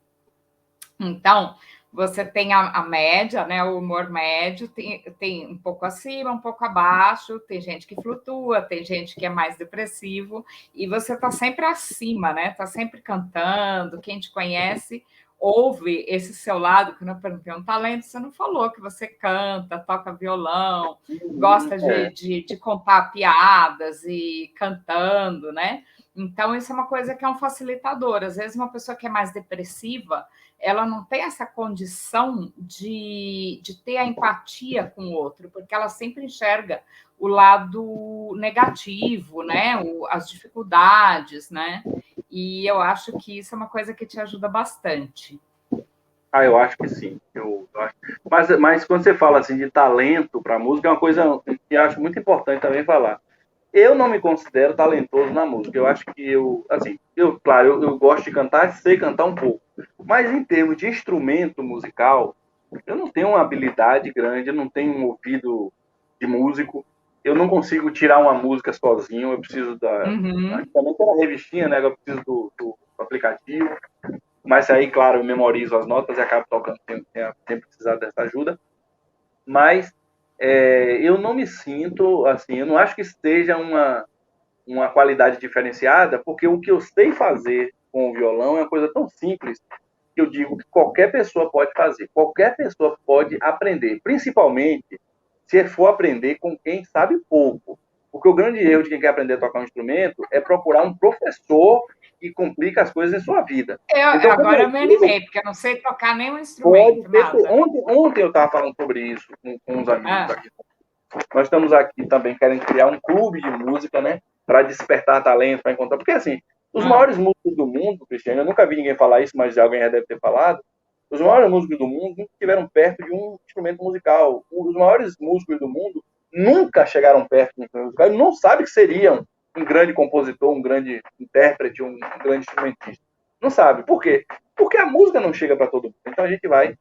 Então, você tem a média, né? O humor médio, tem um pouco acima, um pouco abaixo, tem gente que flutua, tem gente que é mais depressivo, e você está sempre acima, né? Está sempre cantando, quem te conhece ouve esse seu lado, que eu não perguntei um talento, você não falou que você canta, toca violão, gosta de contar piadas e cantando, né? Então, isso é uma coisa que é um facilitador. Às vezes, uma pessoa que é mais depressiva, ela não tem essa condição de ter a empatia com o outro, porque ela sempre enxerga o lado negativo, né? As dificuldades, né? E eu acho que isso é uma coisa que te ajuda bastante. Eu acho que sim. Eu acho. Mas quando você fala assim de talento para música, é uma coisa que eu acho muito importante também falar. Eu não me considero talentoso na música. Eu acho que claro, eu gosto de cantar, sei cantar um pouco. Mas em termos de instrumento musical, eu não tenho uma habilidade grande, eu não tenho um ouvido de músico. Eu não consigo tirar uma música sozinho, eu preciso também tem uma revistinha, né? Eu preciso do aplicativo. Mas aí, claro, eu memorizo as notas e acabo tocando sem precisar dessa ajuda. Mas eu não me sinto assim, eu não acho que esteja uma qualidade diferenciada, porque o que eu sei fazer com o violão é uma coisa tão simples que eu digo que qualquer pessoa pode fazer, qualquer pessoa pode aprender, principalmente se for aprender com quem sabe pouco. Porque o grande erro de quem quer aprender a tocar um instrumento é procurar um professor e complica as coisas em sua vida. Então, agora eu me animei, porque eu não sei tocar nenhum instrumento, nada. Ontem eu estava falando sobre isso com uns amigos aqui. Nós estamos aqui também querendo criar um clube de música, né? Para despertar talento, para encontrar. Porque, assim, os maiores músicos do mundo, Cristiano, eu nunca vi ninguém falar isso, mas alguém já deve ter falado. Os maiores músicos do mundo nunca estiveram perto de um instrumento musical. Os maiores músicos do mundo nunca chegaram perto de um instrumento musical e não sabem que seriam um grande compositor, um grande intérprete, um grande instrumentista. Não sabe. Por quê? Porque a música não chega para todo mundo. Então a gente vai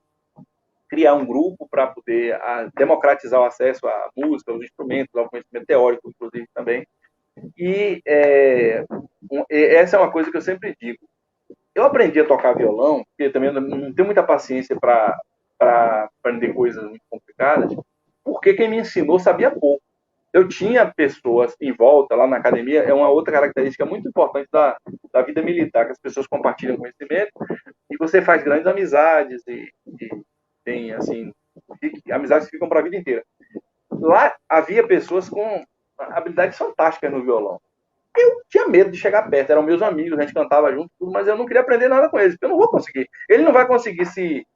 criar um grupo para poder democratizar o acesso à música, aos instrumentos, ao conhecimento teórico, inclusive, também. E essa é uma coisa que eu sempre digo. Eu aprendi a tocar violão, porque também não tenho muita paciência para aprender coisas muito complicadas, porque quem me ensinou sabia pouco. Eu tinha pessoas em volta, lá na academia, é uma outra característica muito importante da vida militar, que as pessoas compartilham conhecimento, e você faz grandes amizades, e tem, assim, amizades que ficam para a vida inteira. Lá havia pessoas com habilidades fantásticas no violão. Eu tinha medo de chegar perto, eram meus amigos, a gente cantava junto, mas eu não queria aprender nada com eles, porque eu não vou conseguir. Ele não vai conseguir se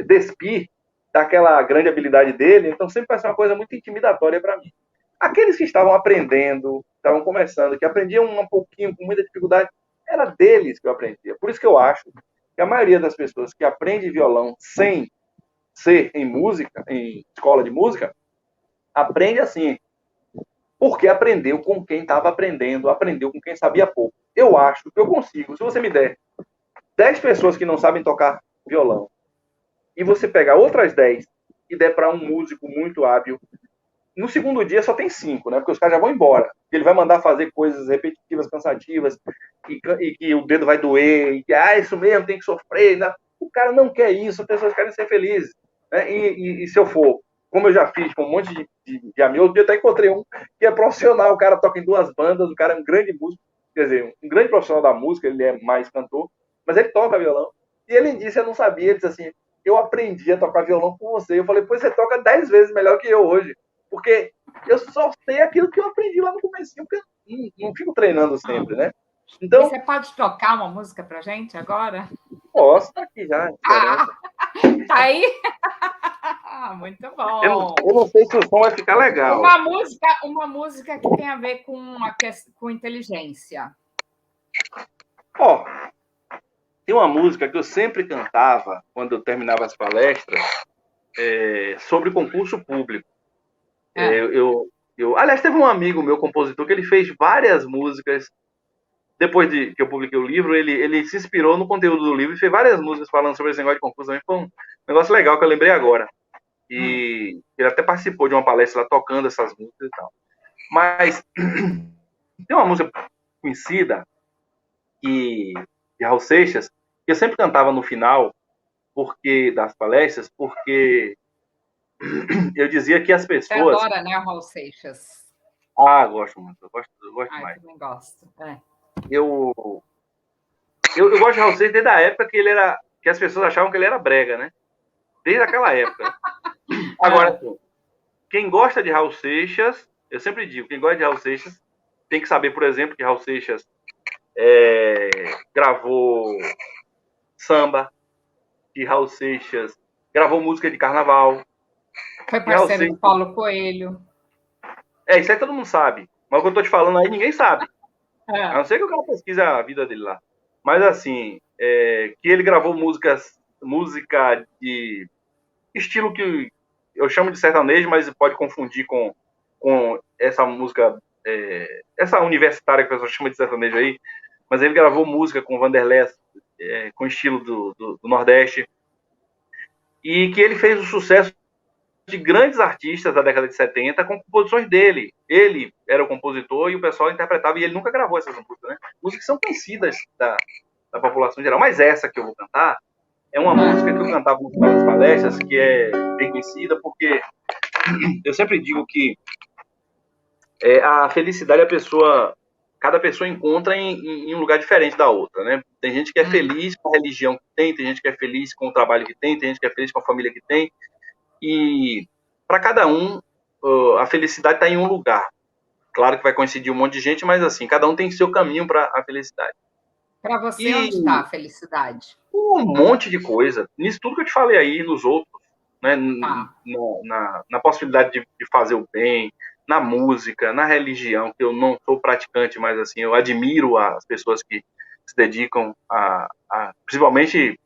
despir daquela grande habilidade dele, então sempre vai ser uma coisa muito intimidatória para mim. Aqueles que estavam aprendendo, estavam começando, que aprendiam um pouquinho, com muita dificuldade, era deles que eu aprendia. Por isso que eu acho que a maioria das pessoas que aprende violão sem ser em música, em escola de música, aprende assim, porque aprendeu com quem estava aprendendo, aprendeu com quem sabia pouco. Eu acho que eu consigo, se você me der 10 pessoas que não sabem tocar violão, e você pegar outras 10 e der para um músico muito hábil, no segundo dia só tem 5, né? Porque os caras já vão embora. Ele vai mandar fazer coisas repetitivas, cansativas, e que o dedo vai doer, e que, isso mesmo, tem que sofrer. Né? O cara não quer isso, as pessoas querem ser felizes. Né? E se eu for, como eu já fiz com um monte de amigos, eu até encontrei um que é profissional, o cara toca em 2 bandas, o cara é um grande músico, quer dizer, um grande profissional da música, ele é mais cantor, mas ele toca violão. E ele disse, eu não sabia, ele disse assim, eu aprendi a tocar violão com você. Eu falei, pois você toca 10 vezes melhor que eu hoje. Porque eu só sei aquilo que eu aprendi lá no começo, porque eu não fico treinando sempre, né? Então, e você pode tocar uma música pra gente agora? Posso, tá aqui já. Tá aí? Muito bom. Eu não sei se o som vai ficar legal. Uma música que tem a ver com inteligência. Tem uma música que eu sempre cantava quando eu terminava as palestras sobre concurso público. Aliás, teve um amigo meu, compositor, que ele fez várias músicas. Depois que eu publiquei o livro, ele se inspirou no conteúdo do livro e fez várias músicas falando sobre esse negócio de concurso. Foi um negócio legal que eu lembrei agora. E ele até participou de uma palestra lá tocando essas músicas e tal. Mas tem uma música conhecida de Raul Seixas que eu sempre cantava no final das palestras, porque eu dizia que as pessoas... Você adora, né, Raul Seixas? Gosto muito. Eu gosto mais. Eu também gosto. Eu gosto de Raul Seixas desde a época que as pessoas achavam que ele era brega, né? Desde aquela época. Agora, quem gosta de Raul Seixas, eu sempre digo, quem gosta de Raul Seixas tem que saber, por exemplo, que Raul Seixas gravou samba, que Raul Seixas gravou música de carnaval. Foi parceiro do Paulo Coelho. Isso aí todo mundo sabe. Mas o que eu tô te falando aí, ninguém sabe. A não ser que o cara pesquise a vida dele lá. Mas assim, que ele gravou música de estilo que eu chamo de sertanejo, mas pode confundir com essa música, essa universitária que a pessoa chama de sertanejo aí. Mas ele gravou música com Vanderlei, com estilo do Nordeste. E que ele fez o sucesso de grandes artistas da década de 70 com composições dele. Ele era o compositor e o pessoal interpretava, e ele nunca gravou essas músicas, né? Músicas que são conhecidas da população geral. Mas essa que eu vou cantar é uma música que eu cantava no final das palestras, que é bem conhecida, porque eu sempre digo que a felicidade cada pessoa encontra em um lugar diferente da outra, né? Tem gente que é feliz com a religião que tem gente que é feliz com o trabalho que tem gente que é feliz com a família que tem. E para cada um, a felicidade está em um lugar. claro que vai coincidir um monte de gente, mas assim, cada um tem seu caminho para a felicidade. Para você, onde está a felicidade? Um monte de coisa. Nisso tudo que eu te falei aí, nos outros, né? Tá. Na possibilidade de fazer o bem, na música, na religião, que eu não sou praticante, mas assim, eu admiro as pessoas que se dedicam principalmente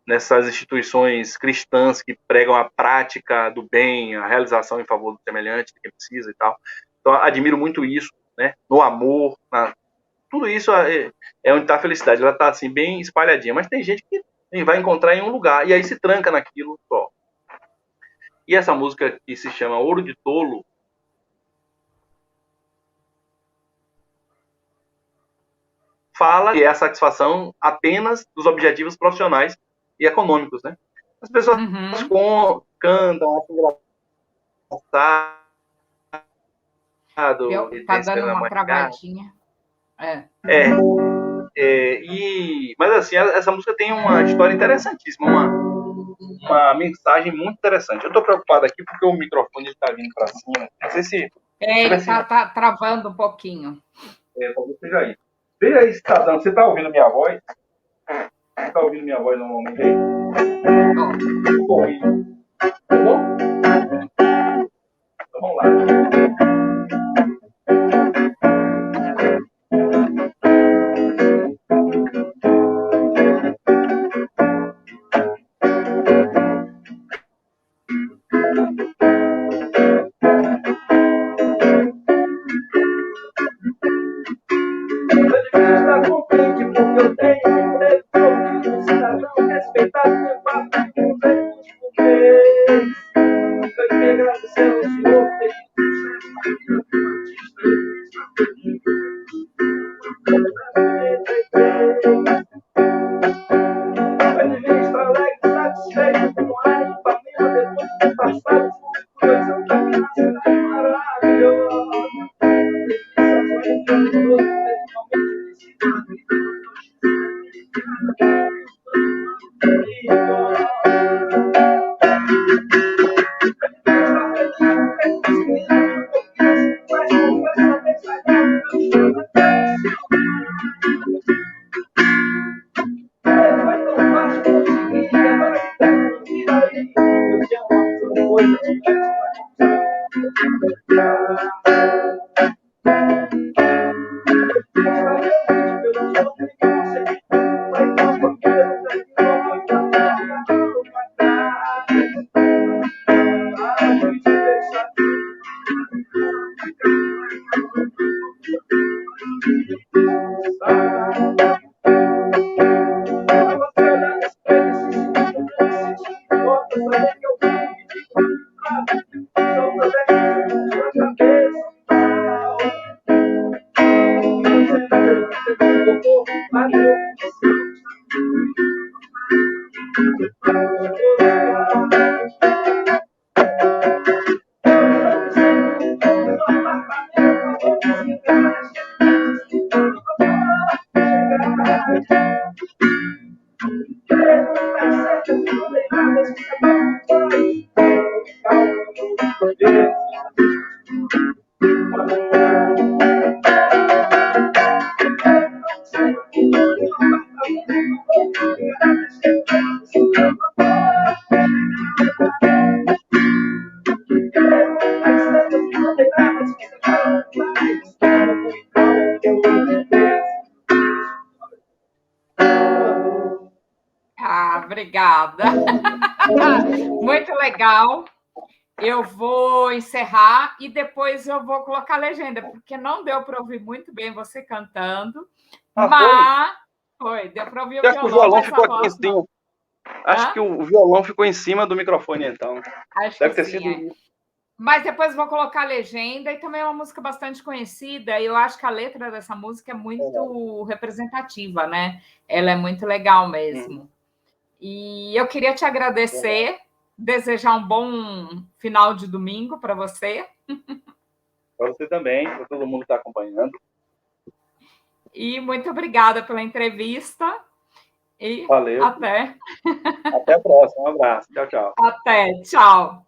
nessas instituições cristãs que pregam a prática do bem, a realização em favor do semelhante, de quem precisa e tal. Então, admiro muito isso, né? No amor, tudo isso é onde está a felicidade. Ela está assim, bem espalhadinha. Mas tem gente que vai encontrar em um lugar e aí se tranca naquilo só. E essa música que se chama Ouro de Tolo, fala que é a satisfação apenas dos objetivos profissionais e econômicos, né? As pessoas cantam, acham engraçado. Tá dando uma travadinha. Mas assim, essa música tem uma história interessantíssima, uma mensagem muito interessante. Eu estou preocupado aqui porque o microfone está vindo para cima. Não sei se... tá travando um pouquinho. Talvez seja isso. Veja aí, cidadão, você está ouvindo minha voz? Você está ouvindo minha voz normalmente aí? Tá bom? Então vamos lá. Obrigada. Muito legal. Eu vou encerrar e depois eu vou colocar a legenda, porque não deu para ouvir muito bem você cantando, mas deu para ouvir o violão ficou aqui em cima. Acho que o violão ficou em cima do microfone, então. Deve ter sido isso. Mas depois vou colocar a legenda, e também é uma música bastante conhecida, e eu acho que a letra dessa música é muito representativa, né? Ela é muito legal mesmo. E eu queria te agradecer, desejar um bom final de domingo para você. Para você também, para todo mundo que está acompanhando. E muito obrigada pela entrevista. E valeu. Até. Até a próxima. Um abraço. Tchau, tchau. Até. Tchau.